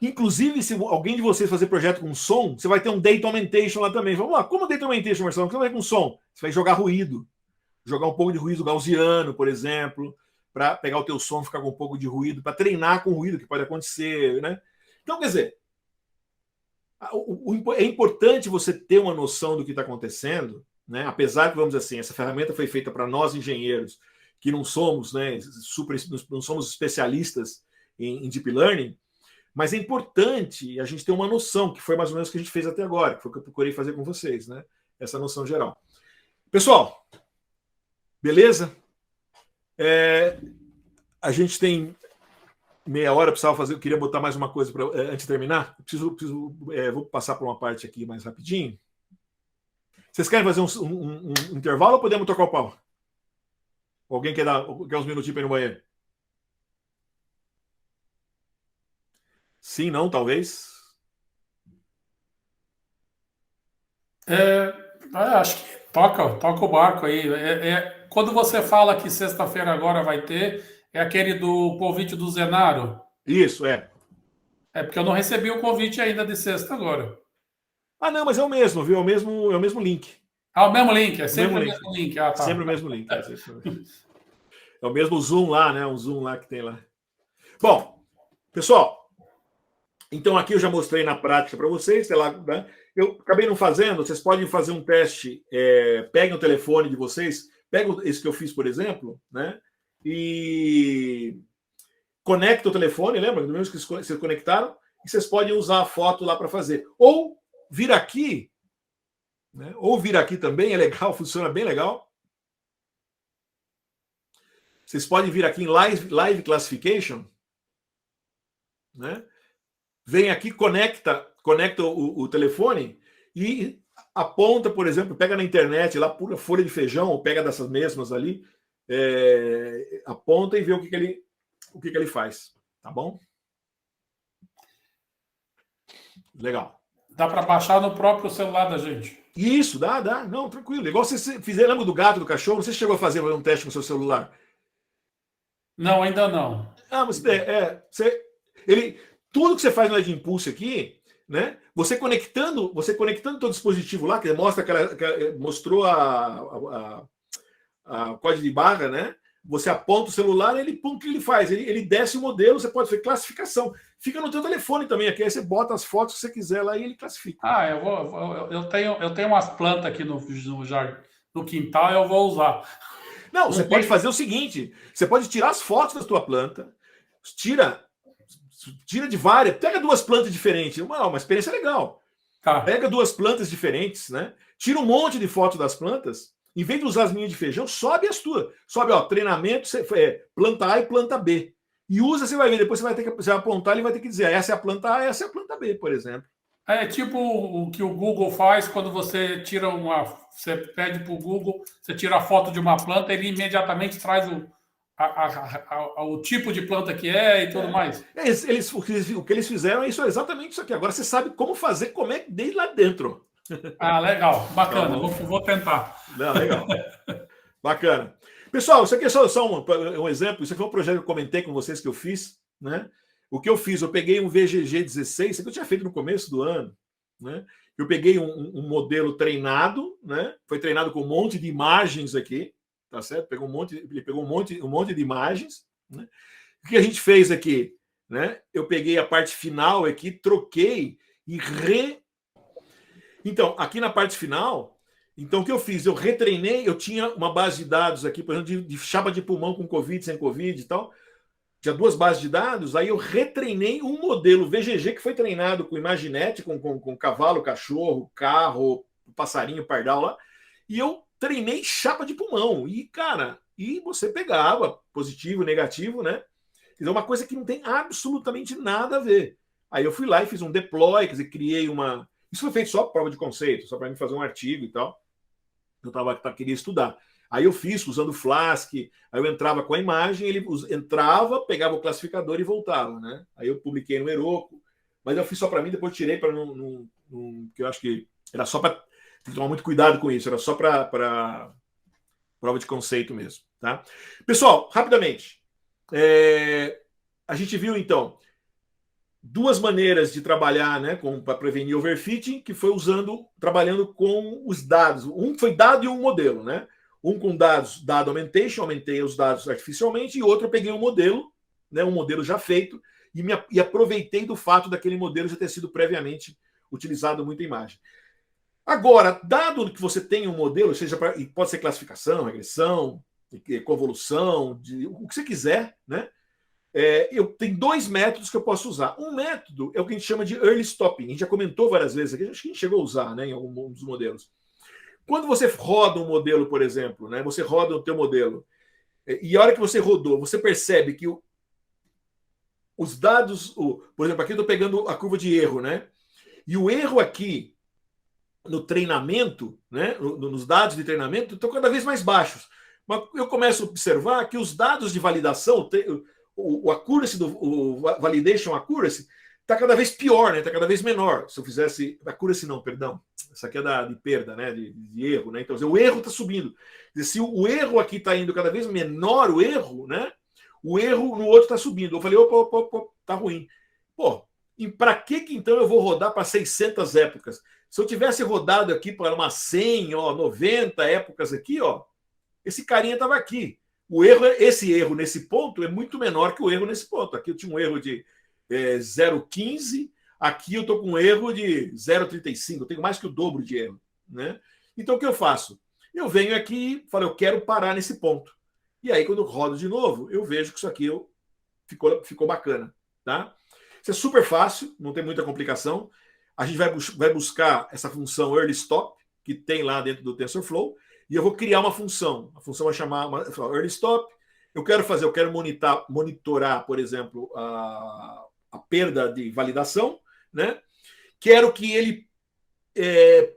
Inclusive, se alguém de vocês fazer projeto com som, você vai ter um Data Augmentation lá também. Vamos lá, como Data Augmentation, Marcelo? O que você vai com som? Você vai jogar ruído. Jogar um pouco de ruído gaussiano, por exemplo, para pegar o teu som e ficar com um pouco de ruído, para treinar com ruído que pode acontecer. Né? Então, quer dizer, é importante você ter uma noção do que está acontecendo, né? Apesar que, vamos dizer assim, essa ferramenta foi feita para nós engenheiros, que não somos, né, não somos especialistas em Deep Learning, mas é importante a gente ter uma noção, que foi mais ou menos o que a gente fez até agora, que foi o que eu procurei fazer com vocês, né? Essa noção geral. Pessoal, beleza? A gente tem meia hora, precisava fazer, eu queria botar mais uma coisa antes de terminar. Vou passar por uma parte aqui mais rapidinho. Vocês querem fazer um intervalo ou podemos tocar o pau? Alguém quer uns minutinhos para ir no banheiro? Sim, não, talvez. Acho que toca o barco aí. Quando você fala que sexta-feira agora vai ter, é aquele do convite do Zenaro? Isso, É porque eu não recebi o convite ainda de sexta agora. Ah, não, mas é o mesmo, viu? É o mesmo link. Ah, o mesmo link, é sempre o mesmo link. Ah, tá. Sempre o mesmo link. É o mesmo Zoom lá, né? Um Zoom lá que tem lá. Bom, pessoal, então aqui eu já mostrei na prática para vocês, sei lá, né? Eu acabei não fazendo, vocês podem fazer um teste, peguem o telefone de vocês, peguem esse que eu fiz, por exemplo, né? E conecta o telefone, lembra? Do mesmo que vocês conectaram, e vocês podem usar a foto lá para fazer. Ou vir aqui, né? Ou vir aqui também, é legal, funciona bem legal. Vocês podem vir aqui em Live Classification, né? Vem aqui, conecta o telefone e aponta, por exemplo, pega na internet lá, pura folha de feijão, ou pega dessas mesmas ali, aponta e vê o que ele faz. Tá bom? Legal. Dá para baixar no próprio celular da gente. Isso, dá. Não, tranquilo. Igual você fizer, lembra do gato, do cachorro? Você chegou a fazer um teste com o seu celular? Não, ainda não. Ah, mas tudo que você faz no Edge Impulse aqui, né? Você conectando o teu dispositivo lá, que mostra mostrou a código de barra, né? Você aponta o celular, o que ele faz? Ele desce o modelo, você pode fazer classificação. Fica no teu telefone também aqui, aí você bota as fotos que você quiser lá e ele classifica. Ah, eu tenho umas plantas aqui no quintal, eu vou usar. Não, você pode fazer o seguinte, você pode tirar as fotos da tua planta, tira de várias, pega 2 plantas diferentes, uma experiência legal. Tá. Pega 2 plantas diferentes, né? Tira um monte de fotos das plantas, em vez de usar as minhas de feijão, sobe as tuas. Sobe, treinamento, planta A e planta B. E usa, você vai ver, depois você vai apontar, ele vai ter que dizer, essa é a planta A, essa é a planta B, por exemplo. É tipo o que o Google faz quando você tira você pede para o Google, você tira a foto de uma planta, ele imediatamente traz o tipo de planta que é e tudo mais. O que eles fizeram é exatamente isso aqui. Agora você sabe como fazer, como é desde lá dentro. Ah, legal, bacana, vou tentar. Não, legal. Bacana. Pessoal, isso aqui é só um exemplo. Isso aqui foi um projeto que eu comentei com vocês que eu fiz, né? O que eu fiz, eu peguei um VGG 16, isso que eu tinha feito no começo do ano, né? Eu peguei um modelo treinado, né? Foi treinado com um monte de imagens aqui, tá certo? Ele pegou um monte de imagens, né? O que a gente fez aqui, né? Eu peguei a parte final aqui, troquei e Então, aqui na parte final, então o que eu fiz? Eu retreinei, eu tinha uma base de dados aqui, por exemplo, de chapa de pulmão com Covid, sem Covid e tal. Tinha 2 bases de dados, aí eu retreinei um modelo VGG que foi treinado com Imaginet, com cavalo, cachorro, carro, passarinho, pardal lá, e eu treinei chapa de pulmão. E, cara, você pegava positivo, negativo, né? Quer dizer, uma coisa que não tem absolutamente nada a ver. Aí eu fui lá e fiz um deploy, quer dizer, criei uma Isso foi feito só para prova de conceito, só para mim fazer um artigo e tal. Eu queria estudar. Aí eu fiz usando o Flask, aí eu entrava com a imagem, ele entrava, pegava o classificador e voltava, né? Aí eu publiquei no Heroku, mas eu fiz só para mim, depois tirei para não, porque eu acho que era só para... Tem que tomar muito cuidado com isso, era só para prova de conceito mesmo, tá? Pessoal, rapidamente, a gente viu, então, duas maneiras de trabalhar, né, para prevenir overfitting, que foi trabalhando com os dados. Um foi dado e um modelo, né? Um com dados, dado augmentation, aumentei os dados artificialmente, e outro eu peguei um modelo, né, um modelo já feito, e aproveitei do fato daquele modelo já ter sido previamente utilizado muita imagem. Agora, dado que você tem um modelo, pode ser classificação, regressão, convolução, o que você quiser, né? Eu tenho dois métodos que eu posso usar. Um método é o que a gente chama de early stopping. A gente já comentou várias vezes aqui, acho que a gente chegou a usar, né, em alguns dos modelos. Quando você roda um modelo, por exemplo, né, você roda o teu modelo, e a hora que você rodou, você percebe que os dados, por exemplo, aqui eu estou pegando a curva de erro, né? E o erro aqui no treinamento, né, nos dados de treinamento, estão cada vez mais baixos. Mas eu começo a observar que os dados de validação, o accuracy, o validation accuracy, está cada vez pior, né? Está cada vez menor. Se eu fizesse... Accuracy não, perdão. Essa aqui é de perda, né? De erro, né? Então, o erro está subindo. Se o erro aqui está indo cada vez menor, o erro, né? O erro no outro está subindo. Eu falei, opa, tá ruim. Pô, e para que então eu vou rodar para 600 épocas? Se eu tivesse rodado aqui para umas 100, 90 épocas aqui, ó, esse carinha estava aqui. Esse erro nesse ponto é muito menor que o erro nesse ponto. Aqui eu tinha um erro de 0,15, aqui eu estou com um erro de 0,35, eu tenho mais que o dobro de erro, né? Então o que eu faço? Eu venho aqui e falo, eu quero parar nesse ponto. E aí, quando eu rodo de novo, eu vejo que isso aqui ficou bacana, tá? Isso é super fácil, não tem muita complicação. A gente vai buscar essa função early stop, que tem lá dentro do TensorFlow, e eu vou criar uma função. A função vai chamar early stop. Eu quero monitorar, por exemplo, a perda de validação, né? Quero que ele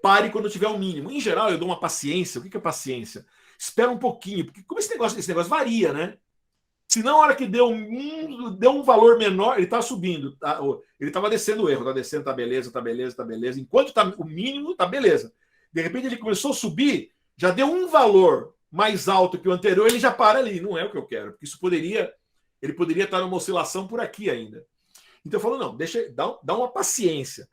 pare quando tiver o mínimo. Em geral, eu dou uma paciência. O que é paciência? Espera um pouquinho, porque como esse negócio varia, né? Se na hora que deu um valor menor, ele está subindo, tá? Ele estava descendo o erro, está descendo, tá beleza. Enquanto está o mínimo, tá beleza. De repente ele começou a subir, já deu um valor mais alto que o anterior, ele já para ali. Não é o que eu quero, porque ele poderia estar numa oscilação por aqui ainda. Então eu falo, não, dá uma paciência.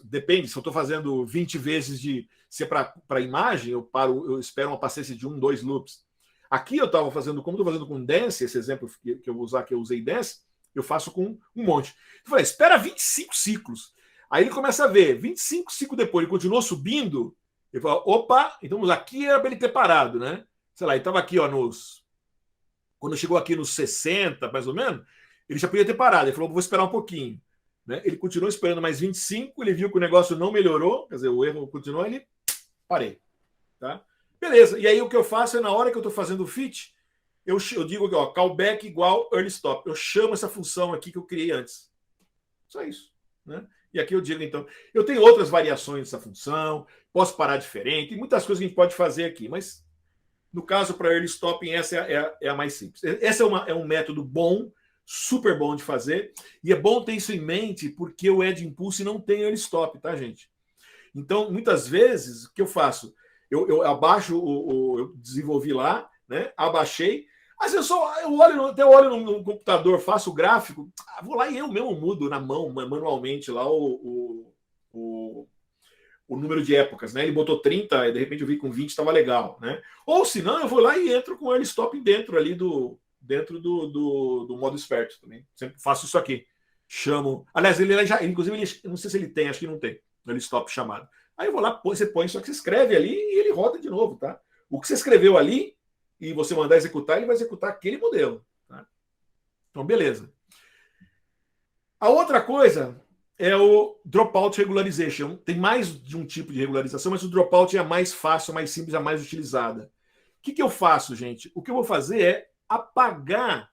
Depende, se eu estou fazendo 20 vezes se é para imagem, eu espero uma paciência de 1, 2 loops. Aqui eu estava fazendo, como estou fazendo com Dance, esse exemplo que eu vou usar, que eu usei Dance, eu faço com um monte. Eu falei, espera 25 ciclos. Aí ele começa a ver, 25 ciclos depois, ele continuou subindo, ele fala, opa, então aqui era para ele ter parado, né? Sei lá, ele estava aqui, ó, quando chegou aqui nos 60, mais ou menos, ele já podia ter parado. Ele falou, vou esperar um pouquinho. Né? Ele continuou esperando mais 25, ele viu que o negócio não melhorou, quer dizer, o erro continuou, ele parei. Tá? Beleza, e aí o que eu faço é, na hora que eu estou fazendo o fit, eu digo aqui, ó, callback igual early stop. Eu chamo essa função aqui que eu criei antes. Só isso. Né? E aqui eu digo, então, eu tenho outras variações dessa função, posso parar diferente, tem muitas coisas que a gente pode fazer aqui, mas no caso para early stopping, essa é a mais simples. Esse é um método bom, super bom de fazer, e é bom ter isso em mente, porque o Edge Impulse não tem early stop, tá, gente? Então, muitas vezes, o que eu faço? Eu abaixo, eu desenvolvi lá, né? Abaixei, às vezes eu olho no computador, faço o gráfico, vou lá e eu mesmo mudo na mão, manualmente, lá o número de épocas, né? Ele botou 30, e de repente eu vi com 20 estava legal, né? Ou se não, eu vou lá e entro com o early stop dentro do modo esperto também. Sempre faço isso aqui. Chamo. Aliás, inclusive, não sei se ele tem, acho que não tem. Early stop chamado. Aí eu vou lá, você põe, só que você escreve ali e ele roda de novo, tá? O que você escreveu ali e você mandar executar, ele vai executar aquele modelo. Tá? Então, beleza. A outra coisa é o dropout regularization. Tem mais de um tipo de regularização, mas o dropout é a mais fácil, a mais simples, a mais utilizada. O que eu faço, gente? O que eu vou fazer é apagar.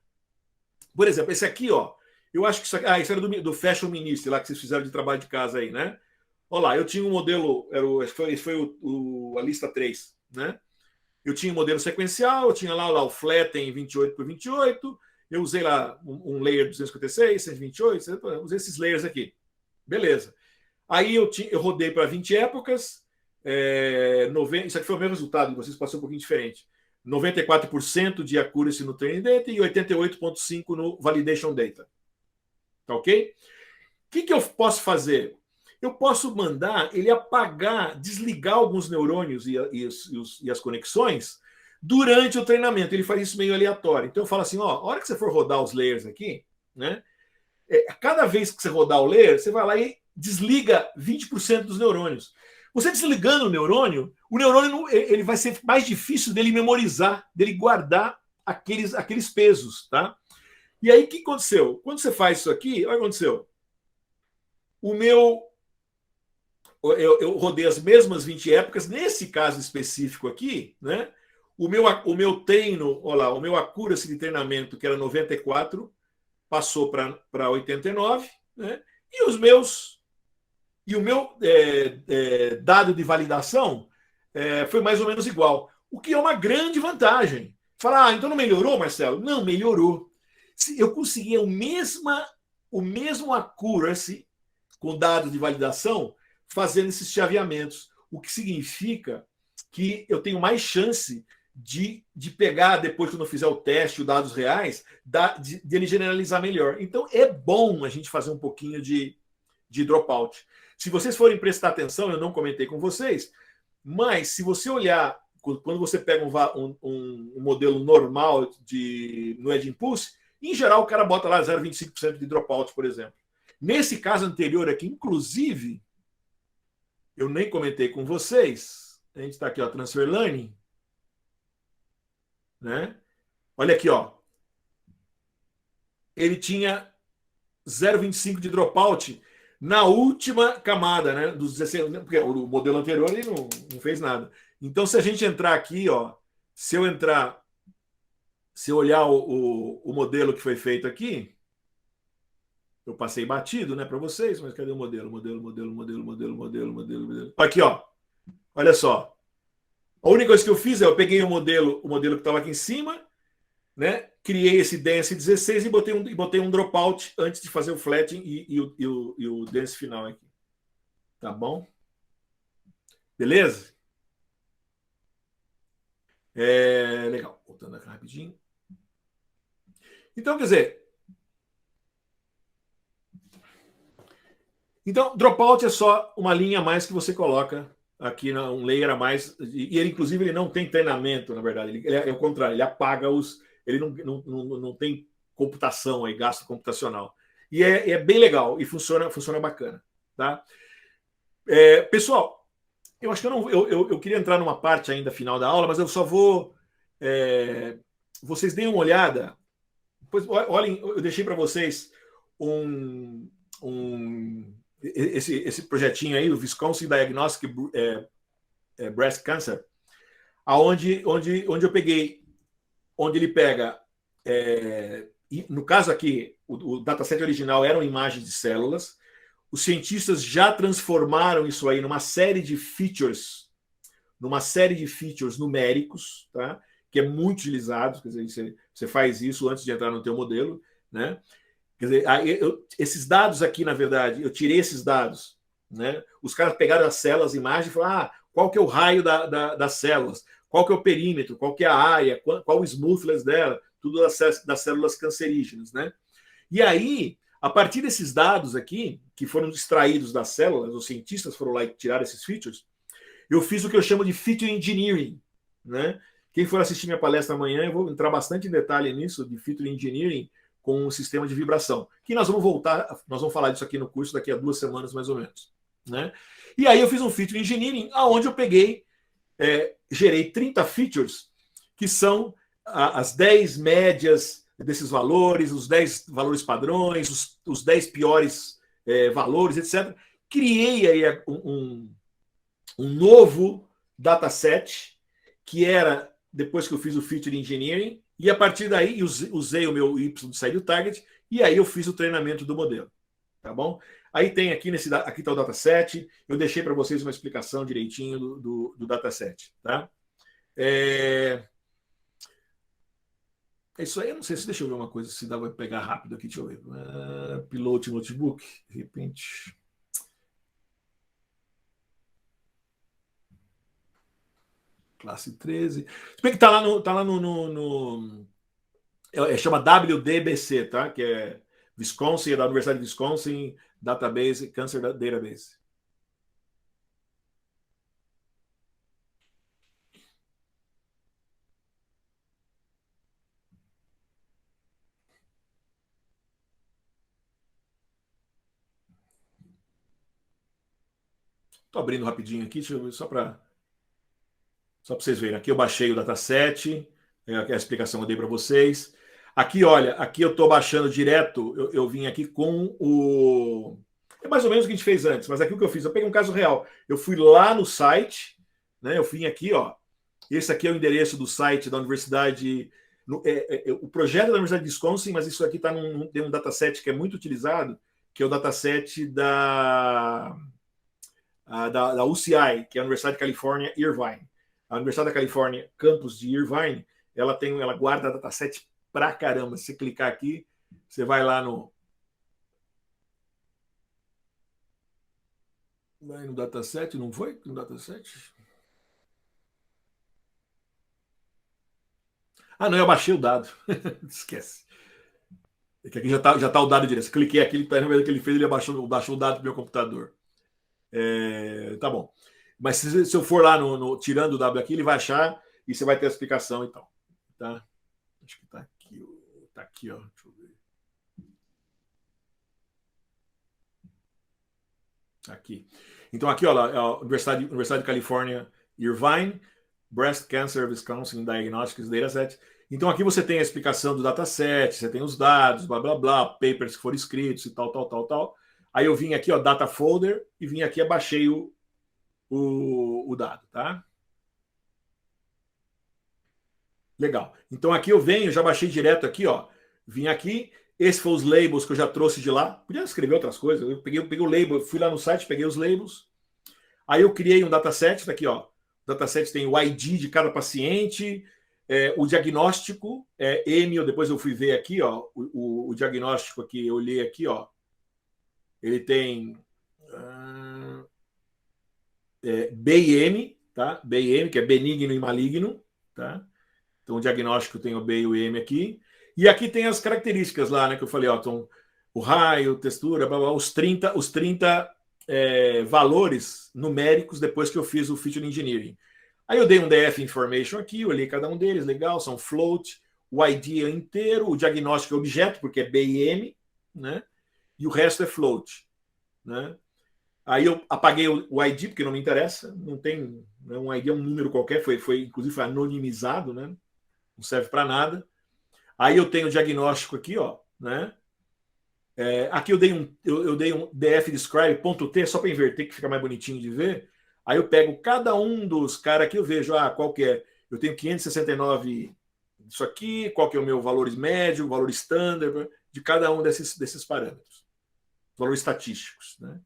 Por exemplo, esse aqui, ó. Eu acho que isso era do Fashion Ministry, lá que vocês fizeram de trabalho de casa aí, né? Olha lá, eu tinha um modelo, esse foi a lista 3, né? Eu tinha um modelo sequencial, eu tinha lá o Flatten 28 por 28, eu usei lá um layer 256, 128, usei esses layers aqui. Beleza. Aí eu rodei para 20 épocas, 90, isso aqui foi o mesmo resultado, vocês pode ser um pouquinho diferente. 94% de accuracy no training data e 88,5% no validation data. Tá ok? O que eu posso fazer? Eu posso mandar ele apagar, desligar alguns neurônios e as conexões durante o treinamento. Ele faz isso meio aleatório. Então eu falo assim, ó, a hora que você for rodar os layers aqui, né? Cada vez que você rodar o layer, você vai lá e desliga 20% dos neurônios. Você desligando o neurônio ele vai ser mais difícil dele memorizar, dele guardar aqueles pesos, tá? E aí o que aconteceu? Quando você faz isso aqui, olha o que aconteceu. Eu rodei as mesmas 20 épocas, nesse caso específico aqui, né? O meu treino, olha lá, o meu accuracy de treinamento, que era 94, passou para 89, né? E o meu dado de validação foi mais ou menos igual, o que é uma grande vantagem. Falar, então não melhorou, Marcelo? Não, melhorou. Eu consegui o mesmo accuracy com dados de validação fazendo esses chaveamentos, o que significa que eu tenho mais chance de pegar, depois quando eu fizer o teste, os dados reais, de ele generalizar melhor. Então é bom a gente fazer um pouquinho de dropout. Se vocês forem prestar atenção, eu não comentei com vocês, mas se você olhar, quando você pega um modelo normal no Edge Impulse, em geral o cara bota lá 0,25% de dropout, por exemplo. Nesse caso anterior aqui, inclusive, eu nem comentei com vocês, a gente está aqui, ó, Transfer Learning, né? Olha aqui, ó. Ele tinha 0,25 de dropout na última camada, né? Dos 16, porque o modelo anterior ele não fez nada. Então, se a gente entrar aqui, ó, se eu olhar o modelo que foi feito aqui, eu passei batido, né, para vocês, mas cadê o modelo? Modelo. Aqui, ó. Olha só. A única coisa que eu fiz eu peguei o modelo que estava aqui em cima, né? Criei esse Dance 16 e botei um dropout antes de fazer o flatting e o Dance final aqui. Tá bom? Beleza? Legal. Voltando aqui rapidinho. Então, quer dizer... Então, dropout é só uma linha a mais que você coloca aqui, um layer a mais, e ele, inclusive, ele não tem treinamento, na verdade, ele é o contrário, ele apaga ele não tem computação aí, gasto computacional. E é bem legal, e funciona bacana, tá? Pessoal, eu acho que eu queria entrar numa parte ainda final da aula, mas eu só vou... vocês deem uma olhada, depois, olhem, eu deixei para vocês esse projetinho aí, o Wisconsin Diagnostic Breast Cancer, onde eu peguei, onde ele pega, no caso aqui, o dataset original eram imagens de células, os cientistas já transformaram isso aí numa série de features numéricos, tá? Que é muito utilizado, quer dizer, você faz isso antes de entrar no teu modelo, né? Quer dizer, esses dados aqui, na verdade, eu tirei esses dados, né? Os caras pegaram as células, imagens, e falaram, qual que é o raio das células, qual que é o perímetro, qual que é a área, qual o smoothness dela, tudo das células cancerígenas, né? E aí, a partir desses dados aqui, que foram extraídos das células, os cientistas foram lá e tiraram esses features, eu fiz o que eu chamo de feature engineering, né? Quem for assistir minha palestra amanhã, eu vou entrar bastante em detalhe nisso, de feature engineering, com um sistema de vibração, que nós vamos falar disso aqui no curso daqui a 2 semanas, mais ou menos, né? E aí eu fiz um feature engineering, onde eu peguei, gerei 30 features, que são as 10 médias desses valores, os 10 valores padrões, os 10 piores valores, etc. Criei aí um novo dataset, que era, depois que eu fiz o feature engineering, e a partir daí usei o meu Y de sair do target, e aí eu fiz o treinamento do modelo. tá bom? Aí tem aqui, aqui está o dataset, eu deixei para vocês uma explicação direitinho do dataset, tá? É isso aí, eu não sei se deixa eu ver uma coisa, se dá para pegar rápido aqui, deixa eu ver. Pilote notebook, de repente. Classe 13. Se bem que tá lá chama WDBC, tá? Que é Wisconsin, é da Universidade de Wisconsin, Database, Cancer Database. Estou abrindo rapidinho aqui, deixa eu ver, só para vocês verem. Aqui eu baixei o dataset, a explicação eu dei para vocês. Aqui, olha, aqui eu estou baixando direto, eu vim aqui com o... É mais ou menos o que a gente fez antes, mas aqui o que eu fiz, eu peguei um caso real. Eu fui lá no site, né? Eu vim aqui, ó. Esse aqui é o endereço do site da universidade... o projeto da Universidade de Wisconsin, mas isso aqui tem um dataset que é muito utilizado, que é o dataset da UCI, que é a Universidade de Califórnia, Irvine. A Universidade da Califórnia, campus de Irvine, ela guarda dataset pra caramba. Se você clicar aqui, você vai lá no dataset, não foi? No dataset? Ah, não, eu baixei o dado. Esquece. É que aqui já tá o dado direto. Se cliquei aqui, que ele fez, ele baixou o dado do meu computador. Tá bom. Mas se eu for lá tirando o W aqui, ele vai achar e você vai ter a explicação, então. Tá? Acho que tá aqui. Tá aqui, ó. Deixa eu ver. Aqui. Então, aqui, ó, a Universidade de Califórnia, Irvine, Breast Cancer Wisconsin Diagnostics Dataset. Então, aqui você tem a explicação do dataset, você tem os dados, blá, blá, blá, papers que foram escritos e tal, tal, tal, tal. Aí eu vim aqui, ó, data folder, e vim aqui, abaixei o dado, tá? Legal. Então aqui eu venho, já baixei direto aqui, ó. Vim aqui, esses foram os labels que eu já trouxe de lá. Podia escrever outras coisas. Eu peguei o label, fui lá no site, peguei os labels. Aí eu criei um dataset, tá aqui, ó. O dataset tem o ID de cada paciente, o diagnóstico, depois eu fui ver aqui, ó, o diagnóstico aqui, eu olhei aqui, ó. Ele tem BIM, tá? BIM, que é benigno e maligno, tá? Então o diagnóstico tem o B e o M aqui. E aqui tem as características lá, né? Que eu falei, ó, então, o raio, textura, blá, blá, os 30 valores numéricos depois que eu fiz o Feature Engineering. Aí eu dei um DF Information aqui, eu olhei cada um deles, legal, são float, o ID é inteiro, o diagnóstico é objeto, porque é BIM, né? E o resto é float, né? Aí eu apaguei o ID, porque não me interessa, não tem, né, um ID é um número qualquer, inclusive foi anonimizado, né? Não serve para nada. Aí eu tenho o diagnóstico aqui, ó, né? Aqui eu dei um df describe.t só para inverter, que fica mais bonitinho de ver. Aí eu pego cada um dos caras aqui, eu vejo, qual que é? Eu tenho 569 isso aqui, qual que é o meu valor médio, valor standard, de cada um desses parâmetros. Valores estatísticos, né?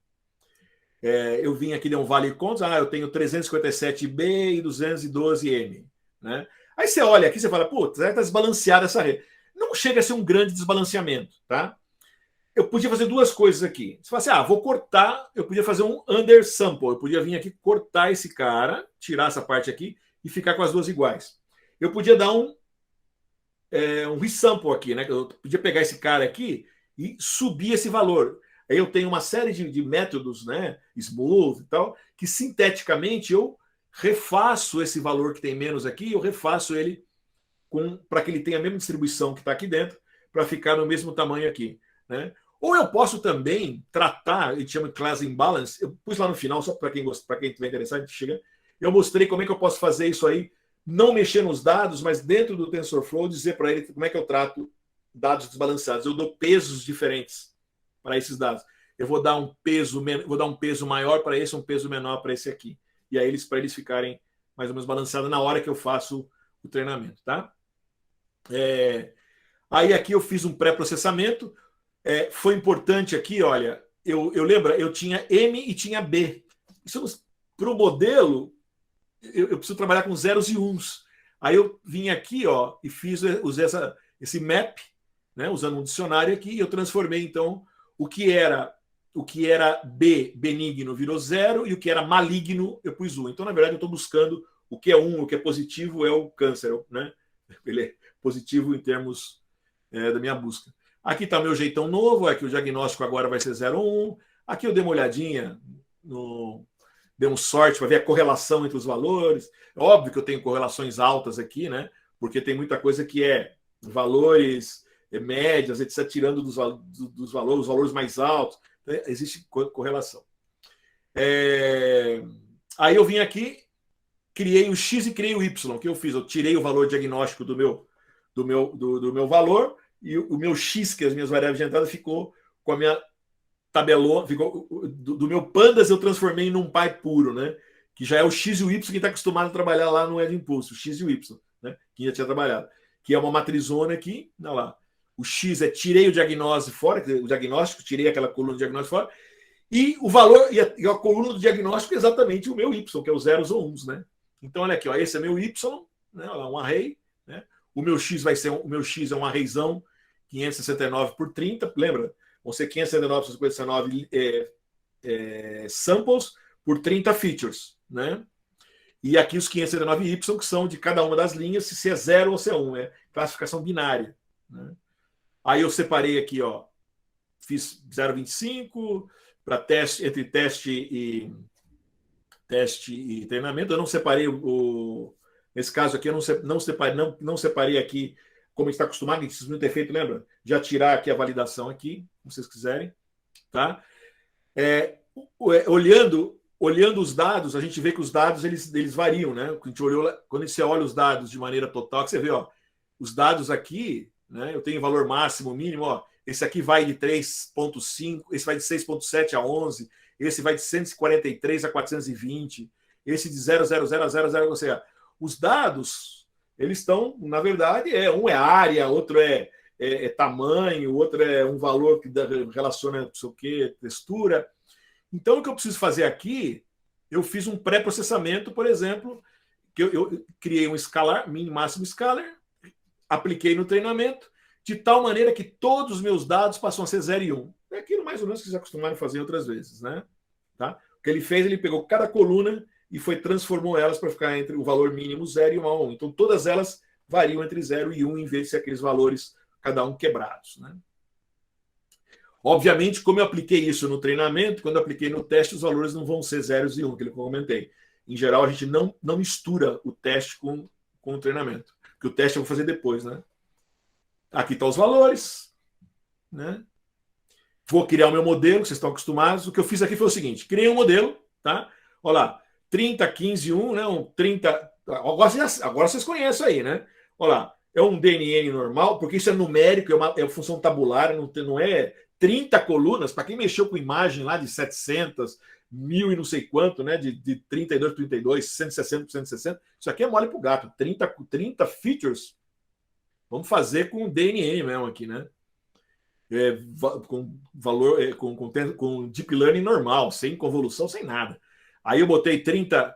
Eu vim aqui, dei um vale contas, eu tenho 357B e 212M, né? Aí você olha aqui, você fala, putz, está desbalanceada essa rede. Não chega a ser um grande desbalanceamento, tá? Eu podia fazer duas coisas aqui. Você fala assim, vou cortar, eu podia fazer um undersample, eu podia vir aqui cortar esse cara, tirar essa parte aqui e ficar com as duas iguais. Eu podia dar um resample aqui, né? Eu podia pegar esse cara aqui e subir esse valor. Aí eu tenho uma série de métodos, né? Smooth e tal, que sinteticamente eu refaço esse valor que tem menos aqui, eu refaço ele para que ele tenha a mesma distribuição que está aqui dentro, para ficar no mesmo tamanho aqui, né? Ou eu posso também tratar, ele chama class imbalance, eu pus lá no final, só para quem estiver interessado, chega. Eu mostrei como é que eu posso fazer isso aí, não mexer nos dados, mas dentro do TensorFlow dizer para ele como é que eu trato dados desbalanceados. Eu dou pesos diferentes para esses dados. Eu vou dar um peso maior para esse, um peso menor para esse aqui. E aí para eles ficarem mais ou menos balanceados na hora que eu faço o treinamento, tá? Aí aqui eu fiz um pré-processamento. Foi importante aqui, olha, eu lembro, eu tinha M e tinha B. Para o modelo, eu preciso trabalhar com zeros e uns. Aí eu vim aqui, ó, e usei esse map, né, usando um dicionário aqui, e eu transformei, então, o que era B, benigno, virou 0, e o que era maligno, eu pus 1. Então, na verdade, eu estou buscando o que é 1, o que é positivo é o câncer, né? Ele é positivo em termos da minha busca. Aqui está o meu jeitão novo, aqui o diagnóstico agora vai ser 0 ou 1. Aqui eu dei uma olhadinha, dei um sorte para ver a correlação entre os valores. É óbvio que eu tenho correlações altas aqui, né? Porque tem muita coisa que é valores médias, etc., tirando dos valores, os valores mais altos. Então, existe correlação. Aí eu vim aqui, criei o X e criei o Y. O que eu fiz? Eu tirei o valor diagnóstico do meu valor, e o meu X, que as minhas variáveis de entrada, ficou com a minha tabelona, do meu pandas eu transformei num pai puro, né? Que já é o X e o Y que está acostumado a trabalhar lá no Ed Impulso, o X e o Y, né? Que já tinha trabalhado. Que é uma matrizona aqui, olha lá. O X tirei o diagnóstico fora, tirei aquela coluna do diagnóstico fora, e o valor, e a coluna do diagnóstico é exatamente o meu Y, que é os zeros ou uns, né? Então, olha aqui, ó, esse é meu Y, né? Olha lá, um array, né? O meu X é um arrayzão 569 por 30, lembra? Vão ser 569 por 59 samples por 30 features, né? E aqui os 569Y, que são de cada uma das linhas, se é 0 ou se é 1, é classificação binária, né? Aí eu separei aqui, ó, fiz 0,25 para teste, entre teste e treinamento. Eu não separei nesse caso aqui, eu não separei aqui como está acostumado, que vocês não ter feito, lembra? Já tirar aqui a validação aqui, se vocês quiserem, tá? Olhando os dados, a gente vê que os dados eles variam, né? Quando você olha os dados de maneira total, que você vê, ó, os dados aqui, né? Eu tenho valor máximo, mínimo, ó. Esse aqui vai de 3,5, esse vai de 6,7 a 11, esse vai de 143 a 420, esse de 0,000 a 0,0, ou seja, os dados, eles estão, na verdade, um é área, outro é tamanho, outro é um valor que relaciona não sei o quê, textura. Então, o que eu preciso fazer aqui, eu fiz um pré-processamento, por exemplo, que eu criei um scalar, min, máximo scalar, apliquei no treinamento, de tal maneira que todos os meus dados passam a ser 0 e 1. É aquilo mais ou menos que vocês acostumaram a fazer outras vezes, né? Tá? O que ele fez, ele pegou cada coluna e transformou elas para ficar entre o valor mínimo 0 e 1 a 1. Então, todas elas variam entre 0 e 1, em vez de ser aqueles valores, cada um quebrados, né? Obviamente, como eu apliquei isso no treinamento, quando eu apliquei no teste, os valores não vão ser 0 e 1, que eu comentei. Em geral, a gente não mistura o teste com o treinamento, porque o teste eu vou fazer depois, né? Aqui estão os valores, né? Vou criar o meu modelo, que vocês estão acostumados. O que eu fiz aqui foi o seguinte: criei um modelo, tá? Olha lá, 30, 15, 1, né? Um 30. Agora vocês conhecem aí, né? Olha lá, é um DNN normal, porque isso é numérico, é uma função tabular, não é 30 colunas. Para quem mexeu com imagem lá de 700, 1000 e não sei quanto, né? De 32 por 32, 160 por 160. Isso aqui é mole pro gato. 30 features. Vamos fazer com DNN mesmo aqui, né? Com valor, com deep learning normal, sem convolução, sem nada. Aí eu botei 30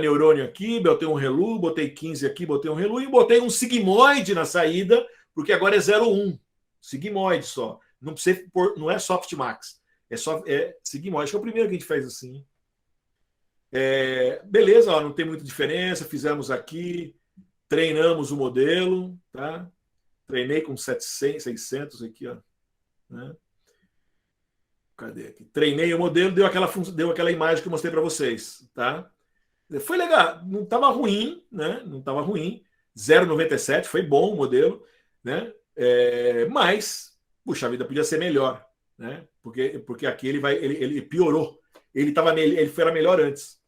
neurônio aqui, botei um ReLU, botei 15 aqui, botei um ReLU e botei um sigmoide na saída, porque agora é 0,1. Sigmoide só. Não é softmax. É sigmoide. Acho que é o primeiro que a gente faz assim. Beleza, ó, não tem muita diferença. Fizemos aqui. Treinamos o modelo, tá? Treinei com 700, 600 aqui, ó. Né? Cadê aqui? Treinei o modelo, deu aquela imagem que eu mostrei para vocês, tá? Foi legal, não estava ruim, né? Não estava ruim. 0,97, foi bom o modelo, né? Mas, puxa, a vida podia ser melhor, né? Porque aqui ele piorou. Ele era melhor antes.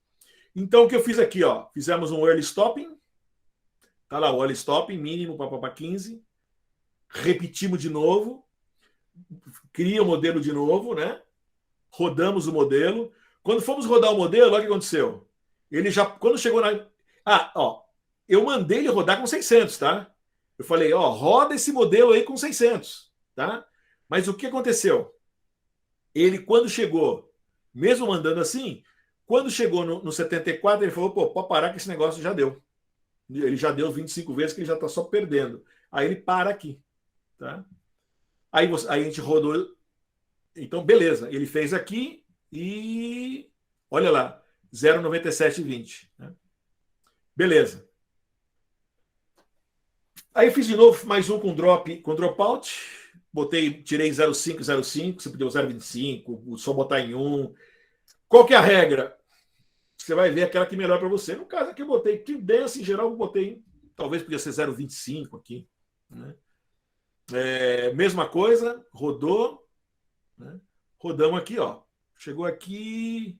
Então, o que eu fiz aqui, ó? Fizemos um early stopping. Tá lá, o early stopping, mínimo para 15. Repetimos de novo. Cria o modelo de novo, né? Rodamos o modelo. Quando fomos rodar o modelo, olha o que aconteceu. Ele já, quando chegou na... eu mandei ele rodar com 600, tá? Eu falei, ó, roda esse modelo aí com 600, tá? Mas o que aconteceu? ele, quando chegou, mesmo mandando assim, quando chegou no 74, ele falou, pô, pode parar que esse negócio já deu. Ele já deu 25 vezes que ele já está só perdendo. Aí ele para aqui. Tá? Aí a gente rodou. Então, beleza. Ele fez aqui e... Olha lá, 0,9720. Né? Beleza. Aí eu fiz de novo mais um com dropout. Tirei 0,505. Você deu 0,25. Só botar em 1. Qual que é a regra? Você vai ver aquela que é melhor para você. No caso aqui eu botei Team Dance, em geral eu botei, talvez podia ser 0,25 aqui. Né? Mesma coisa, rodou. Né? Rodamos aqui, ó. Chegou aqui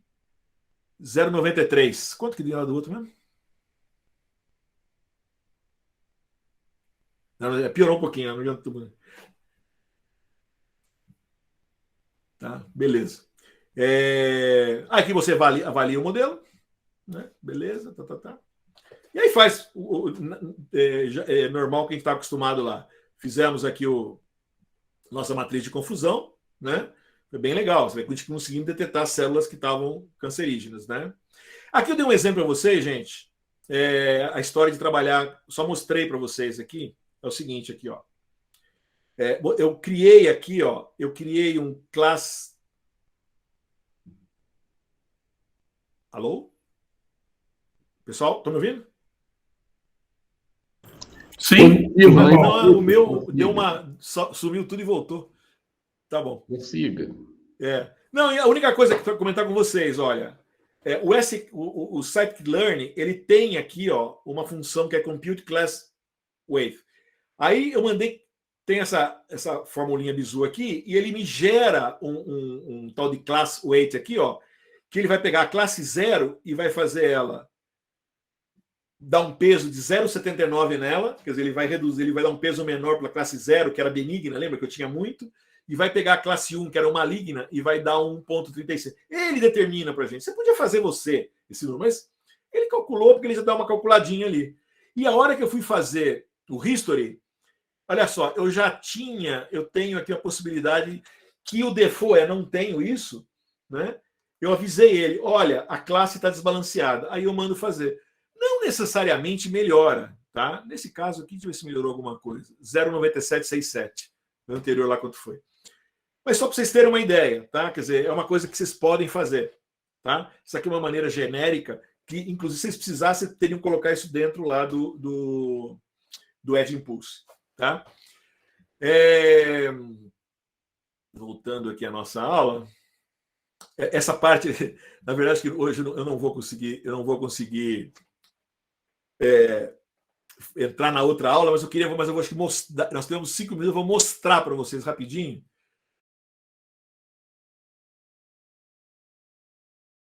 0,93. Quanto que deu lá do outro mesmo? Não, piorou um pouquinho. Não adianta. Tá, beleza. Aqui você avalia o modelo. Né? Beleza, tá. E aí faz normal que a gente está acostumado lá. Fizemos aqui nossa matriz de confusão, né? Foi bem legal. Você vai conseguindo detectar as células que estavam cancerígenas, né? Aqui eu dei um exemplo para vocês, gente. A história de trabalhar, só mostrei para vocês aqui. É o seguinte aqui, ó. Eu criei aqui, ó. Eu criei um class. Alô? Pessoal, estão me ouvindo? Sim. Não, o meu deu sumiu tudo e voltou. Tá bom. Consiga. Não, e a única coisa que eu vou comentar com vocês, olha, o scikit-learn, ele tem aqui, ó, uma função que é compute class weight. Aí eu mandei, tem essa formulinha bizu aqui, e ele me gera um tal de class weight aqui, ó, que ele vai pegar a classe 0 e vai fazer ela dar um peso de 0,79 nela, quer dizer, ele vai reduzir, ele vai dar um peso menor para a classe 0, que era benigna, lembra que eu tinha muito, e vai pegar a classe 1, que era maligna, e vai dar 1,36. Ele determina para a gente. Você podia fazer esse número, mas ele calculou, porque ele já dá uma calculadinha ali. E a hora que eu fui fazer o history, olha só, eu tenho aqui a possibilidade que o default não tenho isso, né? Eu avisei ele, olha, a classe está desbalanceada. Aí eu mando fazer. Não necessariamente melhora, tá? Nesse caso aqui, deixa eu ver se melhorou alguma coisa. 0,9767. No anterior lá quanto foi. Mas só para vocês terem uma ideia, tá? Quer dizer, é uma coisa que vocês podem fazer, tá? Isso aqui é uma maneira genérica que, inclusive, se vocês precisassem, teriam que colocar isso dentro lá do Edge Impulse, tá? Voltando aqui à nossa aula, essa parte, na verdade, que hoje eu não vou conseguir entrar na outra aula, mas eu vou acho que mostrar, nós temos 5 minutos, eu vou mostrar para vocês rapidinho